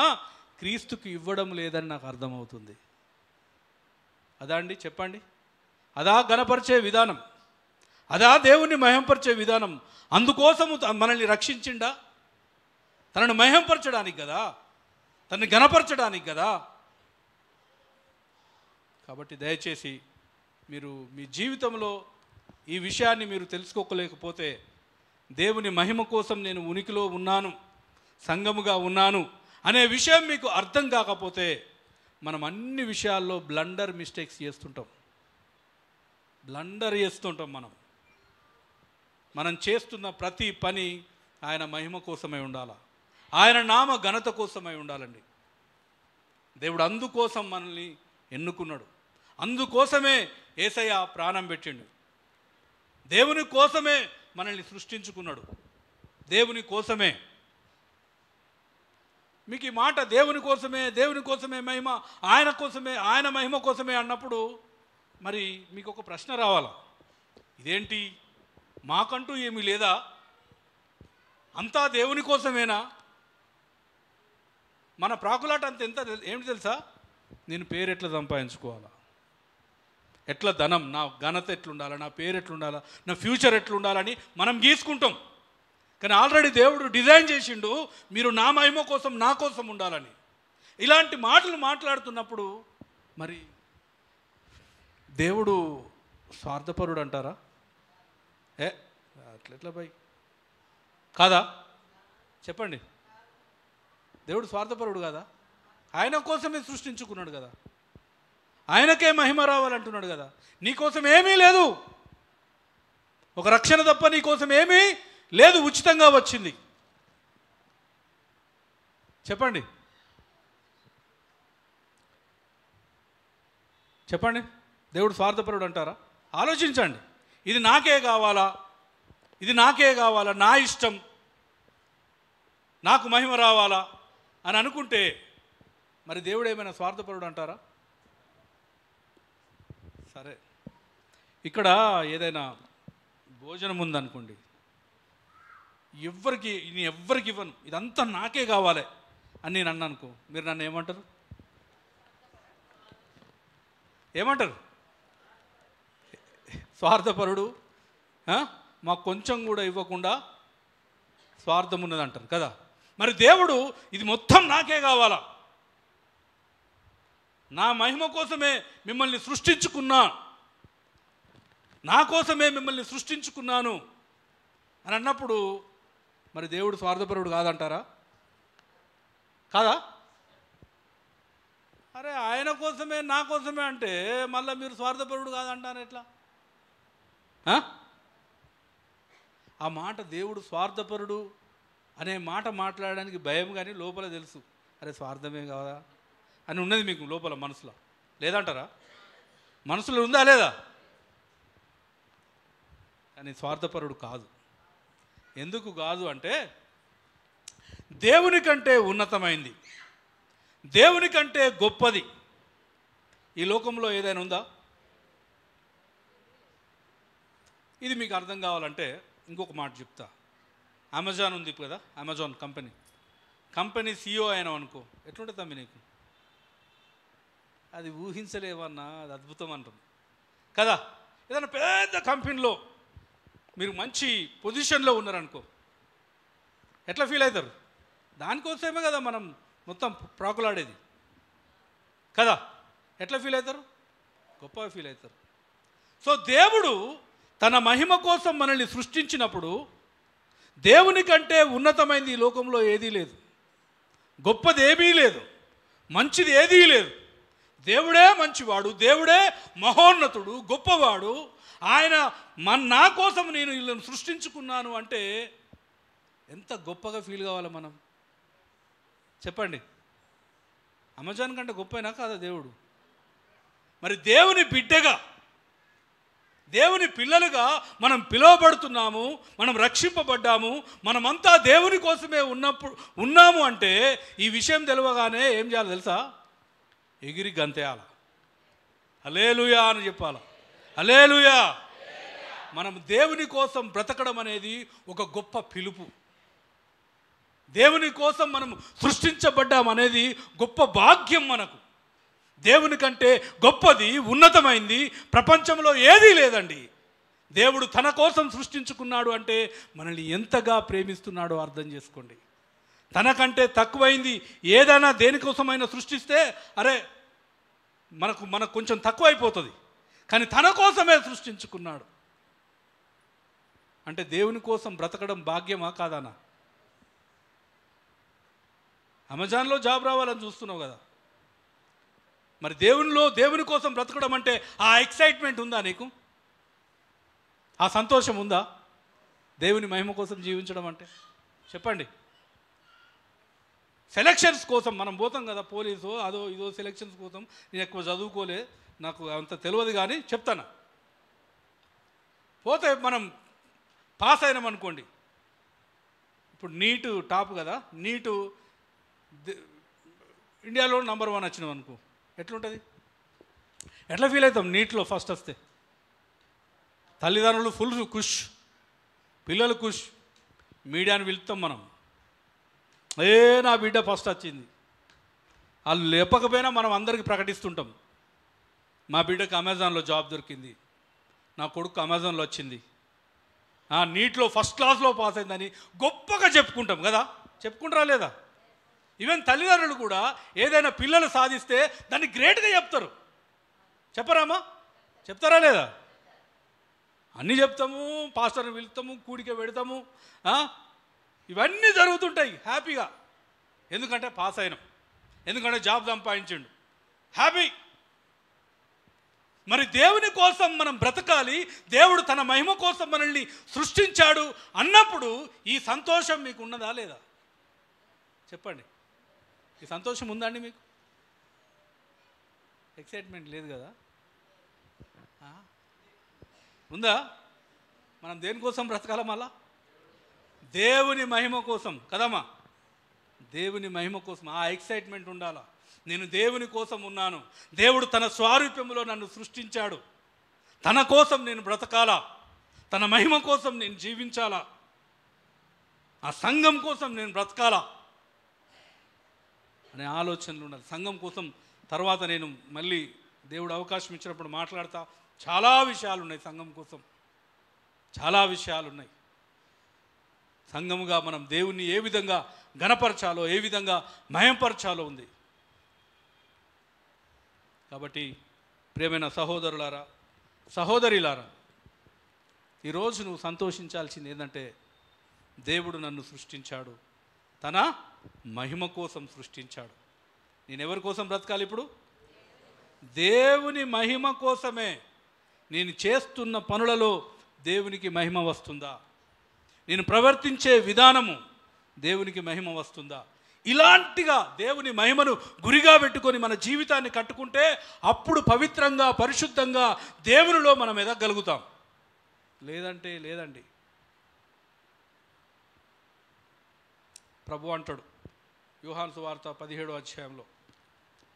క్రీస్తుకు ఇవ్వడం లేదని నాకు అర్థమవుతుంది. అదా అండి? చెప్పండి. అదా గణపరిచే విధానం? అదా దేవుణ్ణి మహింపరిచే విధానం? అందుకోసము మనల్ని రక్షించిండా? తనను మహింపరచడానికి కదా, తనని గణపరచడానికి కదా. కాబట్టి దయచేసి మీరు మీ జీవితంలో ఈ విషయాన్ని మీరు తెలుసుకోలేకపోతే, దేవుని మహిమ కోసం నేను ఉనికిలో ఉన్నాను, సంఘముగా ఉన్నాను అనే విషయం మీకు అర్థం కాకపోతే మనం అన్ని విషయాల్లో బ్లండర్ మిస్టేక్స్ చేస్తుంటాం. మనం చేస్తున్న ప్రతి పని ఆయన మహిమ కోసమై ఉండాలి, ఆయన నామ ఘనత కోసమై ఉండాలండి. దేవుడు అందుకోసం మనల్ని ఎన్నుకున్నాడు, అందుకోసమే యేసయ్య ప్రాణం పెట్టిండు, దేవుని కోసమే మనల్ని సృష్టించుకున్నాడు, దేవుని కోసమే. మీకు ఈ మాట దేవుని కోసమే మహిమ, ఆయన కోసమే, ఆయన మహిమ కోసమే అన్నప్పుడు మరి మీకు ఒక ప్రశ్న రావాలా, ఇదేంటి మాకంటూ ఏమీ లేదా, అంతా దేవుని కోసమేనా? మన ప్రాకులాట అంత ఎంత ఏమిటి తెలుసా? నేను పేరు ఎట్లా సంపాదించుకోవాలా, ఎట్లా ధనం, నా ఘనత ఎట్లుండాలా, నా పేరు ఎట్లుండాలా, నా ఫ్యూచర్ ఎట్లుండాలని మనం గీసుకుంటాం. కానీ ఆల్రెడీ దేవుడు డిజైన్ చేసిండు, మీరు నా మహిమ కోసం, నా కోసం ఉండాలని. ఇలాంటి మాటలు మాట్లాడుతున్నప్పుడు మరి దేవుడు స్వార్థపరుడు అంటారా? అట్లెట్లా భయ్, కాదా? చెప్పండి, దేవుడు స్వార్థపరుడు కదా? ఆయన కోసమే సృష్టించుకున్నాడు కదా, ఆయనకే మహిమ రావాలంటున్నాడు కదా. నీకోసం ఏమీ లేదు, ఒక రక్షణ తప్ప నీకోసం ఏమీ లేదు, ఉచితంగా వచ్చింది. చెప్పండి దేవుడు స్వార్థపరుడు అంటారా? ఆలోచించండి. ఇది నాకే కావాలా, నా ఇష్టం, నాకు మహిమ రావాలా అని అనుకుంటే మరి దేవుడు ఏమైనా స్వార్థపరుడు అంటారా? సరే, ఇక్కడ ఏదైనా భోజనం ఉందనుకోండి, ఎవ్వరికి ఇవ్వను, ఇదంతా నాకే కావాలి అని నేను అన్నానుకో, మీరు నన్ను ఏమంటారు? స్వార్థపరుడు, మాకు కొంచెం కూడా ఇవ్వకుండా స్వార్థం ఉన్నది అంటారు కదా. మరి దేవుడు ఇది మొత్తం నాకే కావాలా, నా మహిమ కోసమే మిమ్మల్ని సృష్టించుకున్నాను అని అన్నప్పుడు మరి దేవుడు స్వార్థపరుడు కాదంటారా? కాదా? అరే ఆయన కోసమే, నా కోసమే అంటే మళ్ళీ మీరు స్వార్థపరుడు కాదంటారు ఎట్లా? ఆ మాట దేవుడు స్వార్థపరుడు అనే మాట మాట్లాడడానికి భయం, కానీ లోపల తెలుసు, అరే స్వార్థమే కాదా అని ఉన్నది మీకు లోపల మనసులో, లేదంటారా? మనసులో ఉందా లేదా? కానీ స్వార్థపరుడు కాదు. ఎందుకు కాదు అంటే దేవుని కంటే ఉన్నతమైంది, దేవుని కంటే గొప్పది ఈ లోకంలో ఏదైనా ఉందా? ఇది మీకు అర్థం కావాలంటే ఇంకొక మాట చెప్తా. అమెజాన్ ఉంది కదా, అమెజాన్ కంపెనీ CEO అయినా అనుకో, ఎట్లుంటుంది తమ్మి నీకు? అది ఊహించలేవన్నా, అది అద్భుతం అంటుంది కదా. ఏదైనా పెద్ద కంపెనీలో మీరు మంచి పొజిషన్లో ఉన్నారనుకో, ఎట్లా ఫీల్ అవుతారు? దానికోసమే కదా మనం మొత్తం ప్రాకులాడేది కదా. ఎట్లా ఫీల్ అవుతారు? గొప్పగా ఫీల్ అవుతారు. సో దేవుడు తన మహిమ కోసం మనల్ని సృష్టించినప్పుడు దేవుని కంటే ఉన్నతమైంది ఈ లోకంలో ఏదీ లేదు, గొప్పది ఏమీ లేదు, మంచిది ఏదీ లేదు. దేవుడే మంచివాడు, దేవుడే మహోన్నతుడు, గొప్పవాడు. ఆయన నా కోసం నేను వీళ్ళని సృష్టించుకున్నాను అంటే ఎంత గొప్పగా ఫీల్ కావాలి మనం? చెప్పండి, అమెజాన్ కంటే గొప్పైనా కాదా దేవుడు? మరి దేవుని బిడ్డగా, దేవుని పిల్లలుగా మనం పిలువబడుతున్నాము, మనం రక్షింపబడ్డాము, మనమంతా దేవుని కోసమే ఉన్నాము అంటే ఈ విషయం తెలియగానే ఏం చేయాలి తెలుసా? ఎగిరి గంతేయాల, హల్లెలూయా అని చెప్పాలి. హల్లెలూయా. మనం దేవుని కోసం బ్రతకడం అనేది ఒక గొప్ప పిలుపు. దేవుని కోసం మనం సృష్టించబడ్డాం అనేది గొప్ప భాగ్యం మనకు. దేవుని కంటే గొప్పది, ఉన్నతమైంది ప్రపంచంలో ఏదీ లేదండి. దేవుడు తన కోసం సృష్టించుకున్నాడు అంటే మనల్ని ఎంతగా ప్రేమిస్తున్నాడో అర్థం చేసుకోండి. తనకంటే తక్కువైంది ఏదైనా దేనికోసమైనా సృష్టిస్తే అరే మనకు కొంచెం తక్కువ అయిపోతుంది, కానీ తన కోసమే సృష్టించుకున్నాడు అంటే దేవుని కోసం బ్రతకడం భాగ్యమా కాదనా? అమెజాన్లో జాబ్ రావాలని చూస్తున్నావు కదా. మరి దేవుని కోసం బ్రతకడం అంటే ఆ ఎక్సైట్మెంట్ ఉందా నీకు? ఆ సంతోషం ఉందా? దేవుని మహిమ కోసం జీవించడం అంటే చెప్పండి. సెలక్షన్స్ కోసం మనం పోతాం కదా, పోలీసు అదో ఇదో సెలక్షన్స్ కోసం. నేను ఎక్కువ చదువుకోలే, నాకు అంత తెలియదు, కానీ చెప్తాను. పోతే మనం పాస్ అయినాం అనుకోండి, ఇప్పుడు నీటు టాప్ కదా, నీటు ఇండియాలో నంబర్ 1 వచ్చినాం అనుకో, ఎట్లుంటుంది? ఎట్లా ఫీల్ అవుతాం నీట్లో ఫస్ట్ వస్తే? తల్లిదండ్రులు ఫుల్ ఖుష్, పిల్లలు ఖుష్, మీడియాని పిలుస్తాం మనం, నా బిడ్డ ఫస్ట్ వచ్చింది. వాళ్ళు లేపకపోయినా మనం అందరికీ ప్రకటిస్తుంటాం, మా బిడ్డకు అమెజాన్లో జాబ్ దొరికింది, నా కొడుకు అమెజాన్లో వచ్చింది, నీట్లో ఫస్ట్ క్లాస్లో పాస్ అయిందని గొప్పగా చెప్పుకుంటాం కదా. చెప్పుకుంటారా లేదా? ఈవెన్ తల్లిదండ్రులు కూడా ఏదైనా పిల్లలు సాధిస్తే దాన్ని గ్రేట్గా చెప్తారు. చెప్పరామా? చెప్తారా లేదా? అన్నీ చెప్తాము, పాస్టర్ని పిలుస్తాము, కూడిక పెడతాము, ఇవన్నీ జరుగుతుంటాయి హ్యాపీగా. ఎందుకంటే పాస్ అయినాం, ఎందుకంటే జాబ్ సంపాదించిండు, హ్యాపీ. మరి దేవుని కోసం మనం బ్రతకాలి, దేవుడు తన మహిమ కోసం మనల్ని సృష్టించాడు అన్నప్పుడు ఈ సంతోషం మీకు ఉన్నదా లేదా? చెప్పండి. ఈ సంతోషం ఉందా అండి మీకు? ఎక్సైట్మెంట్ లేదు కదా? ఉందా? మనం దేనికోసం బ్రతకాల? మళ్ళా దేవుని మహిమ కోసం కదమ్మా. దేవుని మహిమ కోసం ఆ ఎక్సైట్మెంట్ ఉండాలా. నేను దేవుని కోసం ఉన్నాను, దేవుడు తన స్వారూప్యంలో నన్ను సృష్టించాడు, తన కోసం నేను బ్రతకాలా, తన మహిమ కోసం నేను జీవించాలా, ఆ సంఘం కోసం నేను బ్రతకాలా అనే ఆలోచనలు ఉండాలి. సంఘం కోసం తర్వాత నేను మళ్ళీ దేవుడు అవకాశం ఇచ్చినప్పుడు మాట్లాడతా. చాలా విషయాలు ఉన్నాయి సంఘం కోసం, చాలా విషయాలు ఉన్నాయి. సంఘముగా మనం దేవుణ్ణి ఏ విధంగా ఘనపరచాలో, ఏ విధంగా మహిమపరచాలో ఉంది. కాబట్టి ప్రియమైన సహోదరులారా, సహోదరిలారా, ఈరోజు నువ్వు సంతోషించాల్సింది ఏంటంటే దేవుడు నన్ను సృష్టించాడు, తన మహిమ కోసం సృష్టించాడు. నేను ఎవరి కోసం బ్రతకాలి ఇప్పుడు? దేవుని మహిమ కోసమే. నేను చేస్తున్న పనులలో దేవునికి మహిమ వస్తుందా? నేను ప్రవర్తించే విధానము దేవునికి మహిమ వస్తుందా? ఇలాంటిగా దేవుని మహిమను గురిగా పెట్టుకొని మన జీవితాన్ని కట్టుకుంటే అప్పుడు పవిత్రంగా, పరిశుద్ధంగా దేవునిలో మనం ఎదగలుగుతాం. లేదంటే లేదండి. ప్రభు అంటాడు యోహాను సువార్త 17వ అధ్యాయంలో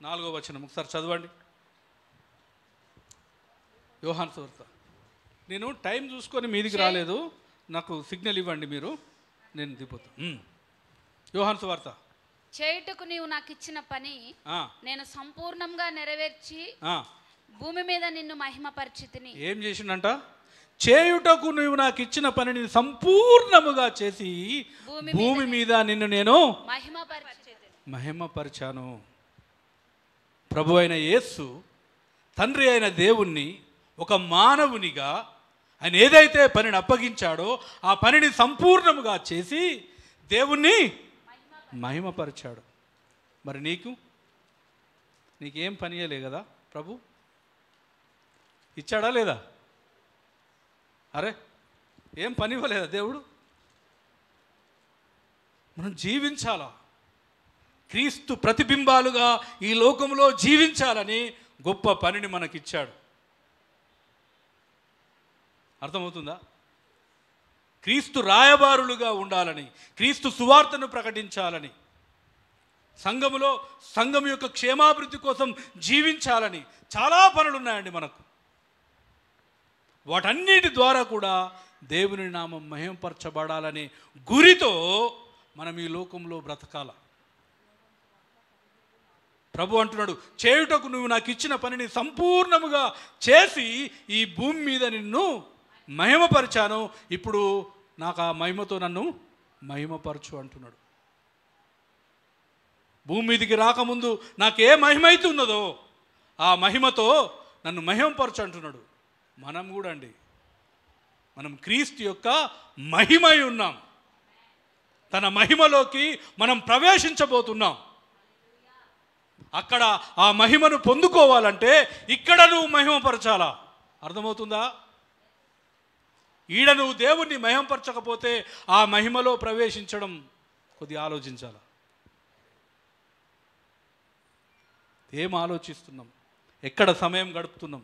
4వ వచనం, ఒకసారి చదవండి. యోహాను సువార్త. నేను టైం చూసుకొని మీదికి రాలేదు, నాకు సిగ్నల్ ఇవ్వండి మీరు, నేను దిగిపోతాను. యోహాను సువార్త. చేయుటకు నీవు నాకు ఇచ్చిన పని నేను సంపూర్ణంగా నెరవేర్చి భూమి మీద నిన్ను మహిమపరిచితిని. ఏం చేసిండంట? చేయుటకు నువ్వు నాకు ఇచ్చిన పనిని సంపూర్ణముగా చేసి భూమి మీద నిన్ను నేను మహిమపరిచాను. ప్రభు అయిన యేసు తండ్రి అయిన దేవుణ్ణి ఒక మానవునిగా ఆయన ఏదైతే పనిని అప్పగించాడో ఆ పనిని సంపూర్ణముగా చేసి దేవుణ్ణి మహిమపరిచాడు. మరి నీకేం పనియలే కదా ప్రభు? ఇచ్చాడా లేదా? అరే ఏం పని ఇవ్వలేదా దేవుడు? మనం జీవించాలా, క్రీస్తు ప్రతిబింబాలుగా ఈ లోకంలో జీవించాలని గొప్ప పనిని మనకిచ్చాడు. అర్థమవుతుందా? క్రీస్తు రాయబారులుగా ఉండాలని, క్రీస్తు సువార్తను ప్రకటించాలని, సంఘం యొక్క క్షేమాభివృద్ధి కోసం జీవించాలని చాలా పనులు ఉన్నాయండి మనకు. వాటన్నిటి ద్వారా కూడా దేవుని నామం మహిమపరచబడాలనే గురితో మనం ఈ లోకంలో బ్రతకాల. ప్రభు అంటున్నాడు, చేయుటకు నువ్వు నాకు ఇచ్చిన పనిని సంపూర్ణముగా చేసి ఈ భూమి మీద నిన్ను మహిమపరిచాను, ఇప్పుడు నాకు ఆ మహిమతో నన్ను మహిమపరచు అంటున్నాడు. భూమి మీదికి రాకముందు నాకే మహిమ అయితే ఉన్నదో ఆ మహిమతో నన్ను మహిమపరచు అంటున్నాడు. మనం కూడా అండి, మనం క్రీస్తు యొక్క మహిమై ఉన్నాం. తన మహిమలోకి మనం ప్రవేశించబోతున్నాం. అక్కడ ఆ మహిమను పొందుకోవాలంటే ఇక్కడ నువ్వు మహిమపరచాలా. అర్థమవుతుందా? ఈడ నువ్వు దేవుణ్ణి మహిమపరచకపోతే ఆ మహిమలో ప్రవేశించడం కొద్దిగా ఆలోచించాలి. ఏం ఆలోచిస్తున్నాం, ఎక్కడ సమయం గడుపుతున్నాం,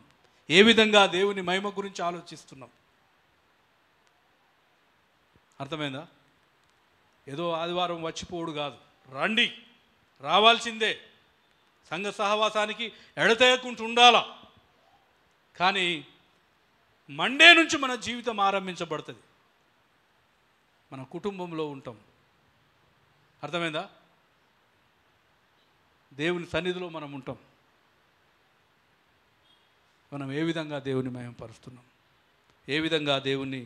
ఏ విధంగా దేవుని మహిమ గురించి ఆలోచిస్తున్నాం. అర్థమైందా? ఏదో ఆదివారం వచ్చిపోడు కాదు, రండి, రావాల్సిందే. సంఘ సహవాసానికి ఎడతెగకుండా ఉండాలా. కానీ మండే నుంచి మన జీవితం ఆరంభించబడుతుంది. మన కుటుంబంలో ఉంటాం. అర్థమైందా? దేవుని సన్నిధిలో మనం ఉంటాం. మనం ఏ విధంగా దేవుని మహిమపరుస్తున్నాం, ఏ విధంగా దేవుణ్ణి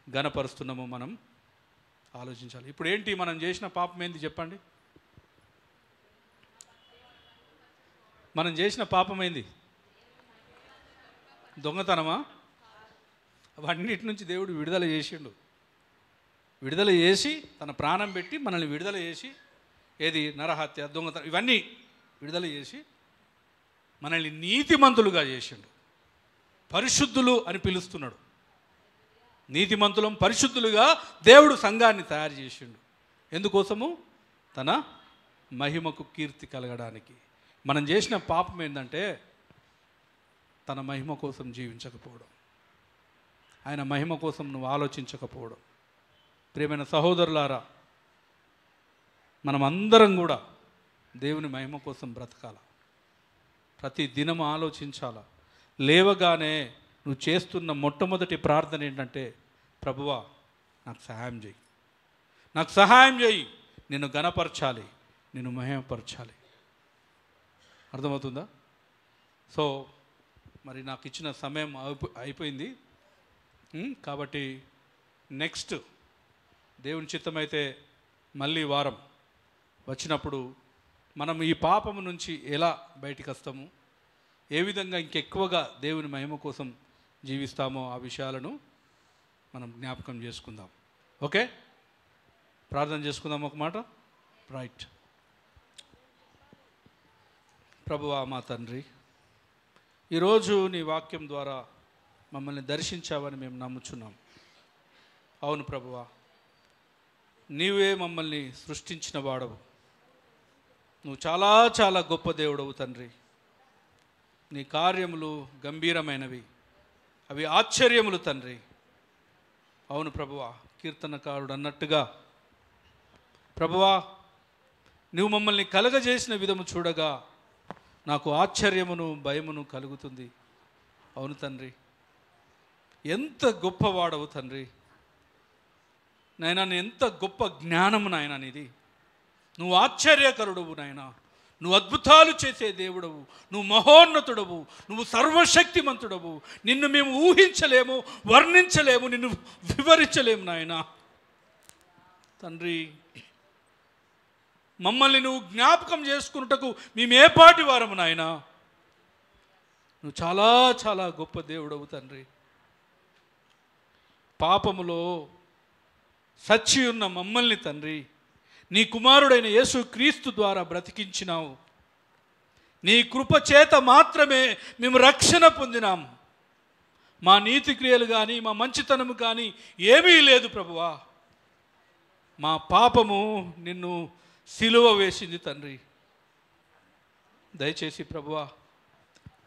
ఘనపరుస్తున్నామో మనం ఆలోచించాలి. ఇప్పుడు ఏంటి మనం చేసిన పాపం ఏంది చెప్పండి? మనం చేసిన పాపం ఏంది? దొంగతనమా? అవన్నిటి నుంచి దేవుడు విడుదల చేసిండు. విడుదల చేసి తన ప్రాణం పెట్టి మనల్ని విడుదల చేసి, ఏది నరహత్య, దొంగతనం, ఇవన్నీ విడుదల చేసి మనల్ని నీతిమంతులుగా చేసిండు. పరిశుద్ధులు అని పిలుస్తున్నాడు. నీతిమంతులం, పరిశుద్ధులుగా దేవుడు సంఘాన్ని తయారు చేసిండు. ఎందుకోసము? తన మహిమకు కీర్తి కలగడానికి. మనం చేసిన పాపం ఏంటంటే తన మహిమ కోసం జీవించకపోవడం, ఆయన మహిమ కోసం నువ్వు ఆలోచించకపోవడం. ప్రియమైన సహోదరులారా, మనం అందరం కూడా దేవుని మహిమ కోసం బ్రతకాల. ప్రతి దినము ఆలోచించాలా. లేవగానే నువ్వు చేస్తున్న మొట్టమొదటి ప్రార్థన ఏంటంటే, ప్రభువా నాకు సహాయం చేయి, నాకు సహాయం చేయి, నిన్ను ఘనపరచాలి, నిన్ను మహిమపరచాలి. అర్థమవుతుందా? సో మరి నాకు ఇచ్చిన సమయం అయిపోయింది. కాబట్టి నెక్స్ట్ దేవుని చిత్తమైతే మళ్ళీ వారం వచ్చినప్పుడు మనం ఈ పాపము నుంచి ఎలా బయటికి వస్తాము, ఏ విధంగా ఇంకెక్కువగా దేవుని మహిమ కోసం జీవిస్తామో ఆ విషయాలను మనం జ్ఞాపకం చేసుకుందాం. ఓకే, ప్రార్థన చేసుకుందాం ఒక మాట. రైట్. ప్రభువా మా తండ్రి, ఈరోజు నీ వాక్యం ద్వారా మమ్మల్ని దర్శించావని మేము నమ్ముచున్నాం. అవును ప్రభువా, నీవే మమ్మల్ని సృష్టించిన వాడవు. నువ్వు చాలా చాలా గొప్ప దేవుడవు తండ్రి. నీ కార్యములు గంభీరమైనవి, అవి ఆశ్చర్యములు తండ్రి. అవును ప్రభువా, కీర్తనకారుడు అన్నట్టుగా ప్రభువా, నువ్వు మమ్మల్ని కలగజేసిన విధము చూడగా నాకు ఆశ్చర్యమును భయమును కలుగుతుంది. అవును తండ్రి, ఎంత గొప్పవాడవు తండ్రి. నాయనా, ఎంత గొప్ప జ్ఞానము నాయనా నీది. నువ్వు ఆశ్చర్యకరుడవు నాయనా, నువ్వు అద్భుతాలు చేసే దేవుడవు, నువ్వు మహోన్నతుడవు, నువ్వు సర్వశక్తిమంతుడవు. నిన్ను మేము ఊహించలేము, వర్ణించలేము, నిన్ను వివరించలేము నాయనా. తండ్రి, మమ్మల్ని నువ్వు జ్ఞాపకం చేసుకున్నటకు మేము ఏ పాటి వారము నాయనా. నువ్వు చాలా చాలా గొప్ప దేవుడవు తండ్రి. పాపములో సచ్చి ఉన్న మమ్మల్ని తండ్రి నీ కుమారుడైన యేసు క్రీస్తు ద్వారా బ్రతికించినావు. నీ కృప చేత మాత్రమే మేము రక్షణ పొందినాం. మా నీతి క్రియలు కానీ మా మంచితనము కానీ ఏమీ లేదు ప్రభువా. మా పాపము నిన్ను సిలువ వేసింది తండ్రి. దయచేసి ప్రభువా,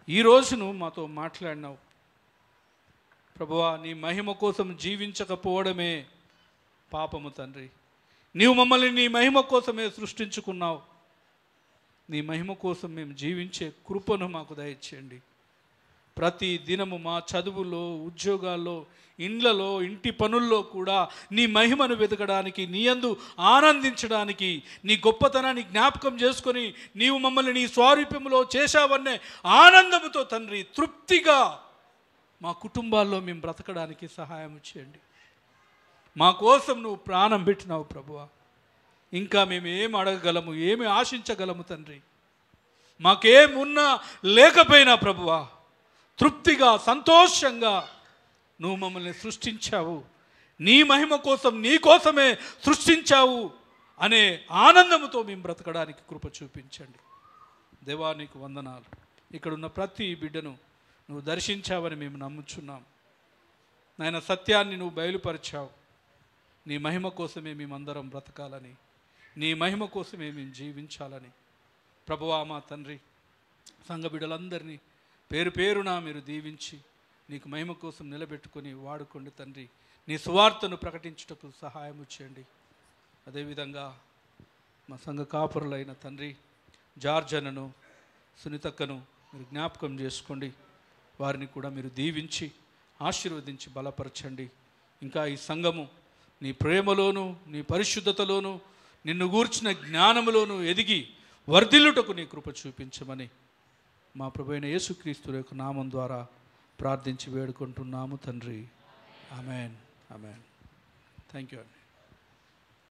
ఈరోజు నువ్వు మాతో మాట్లాడినావు ప్రభువా. నీ మహిమ కోసం జీవించకపోవడమే పాపము తండ్రి. నీవు మమ్మల్ని నీ మహిమ కోసమే సృష్టించుకున్నావు. నీ మహిమ కోసం మేము జీవించే కృపను మాకు దయచేయండి. ప్రతి దినము మా చదువులో, ఉద్యోగాల్లో, ఇండ్లలో, ఇంటి పనుల్లో కూడా నీ మహిమను వెతకడానికి, నీ యందు ఆనందించడానికి, నీ గొప్పతనాన్ని జ్ఞాపకం చేసుకొని నీవు మమ్మల్ని నీ స్వారూప్యములో చేశావన్నే ఆనందముతో తండ్రి తృప్తిగా మా కుటుంబాల్లో మేము బ్రతకడానికి సహాయం చేయండి. మా కోసం నువ్వు ప్రాణం పెట్టినావు ప్రభువా. ఇంకా మేము ఏం అడగగలము, ఏమి ఆశించగలము తండ్రి? మాకేమున్నా లేకపోయినా ప్రభువా, తృప్తిగా సంతోషంగా నువ్వు మమ్మల్ని సృష్టించావు. నీ మహిమ కోసం, నీ కోసమే సృష్టించావు. అనే ఆనందముతో మేము బ్రతకడానికి కృప చూపించండి. దేవా నీకు వందనాలు. ఇక్కడున్న ప్రతి బిడ్డను నువ్వు దర్శించావని మేము నమ్ముచున్నాం నాయన. సత్యాన్ని నువ్వు బయలుపరిచావు. నీ మహిమ కోసమే మేమందరం బ్రతకాలని, నీ మహిమ కోసమే మేము జీవించాలని ప్రభువా మా తండ్రి, సంఘ బిడ్డలందరినీ పేరు పేరున మీరు దీవించి నీకు మహిమ కోసం నిలబెట్టుకొని వాడుకోండి తండ్రి. నీ సువార్తను ప్రకటించుటకు సహాయం చేయండి. అదేవిధంగా మా సంఘ కాపురులైన తండ్రి జార్జనను, సునీతక్కను మీరు జ్ఞాపకం చేసుకోండి. వారిని కూడా మీరు దీవించి ఆశీర్వదించి బలపరచండి. ఇంకా ఈ సంఘము నీ ప్రేమలోను, నీ పరిశుద్ధతలోను, నిన్ను గూర్చిన జ్ఞానములోను ఎదిగి వర్ధిల్లుటకు నీ కృప చూపించమని మా ప్రభువైన యేసుక్రీస్తు యొక్క నామం ద్వారా ప్రార్థించి వేడుకుంటున్నాము తండ్రి. ఆమెన్. ఆమెన్. Thank you.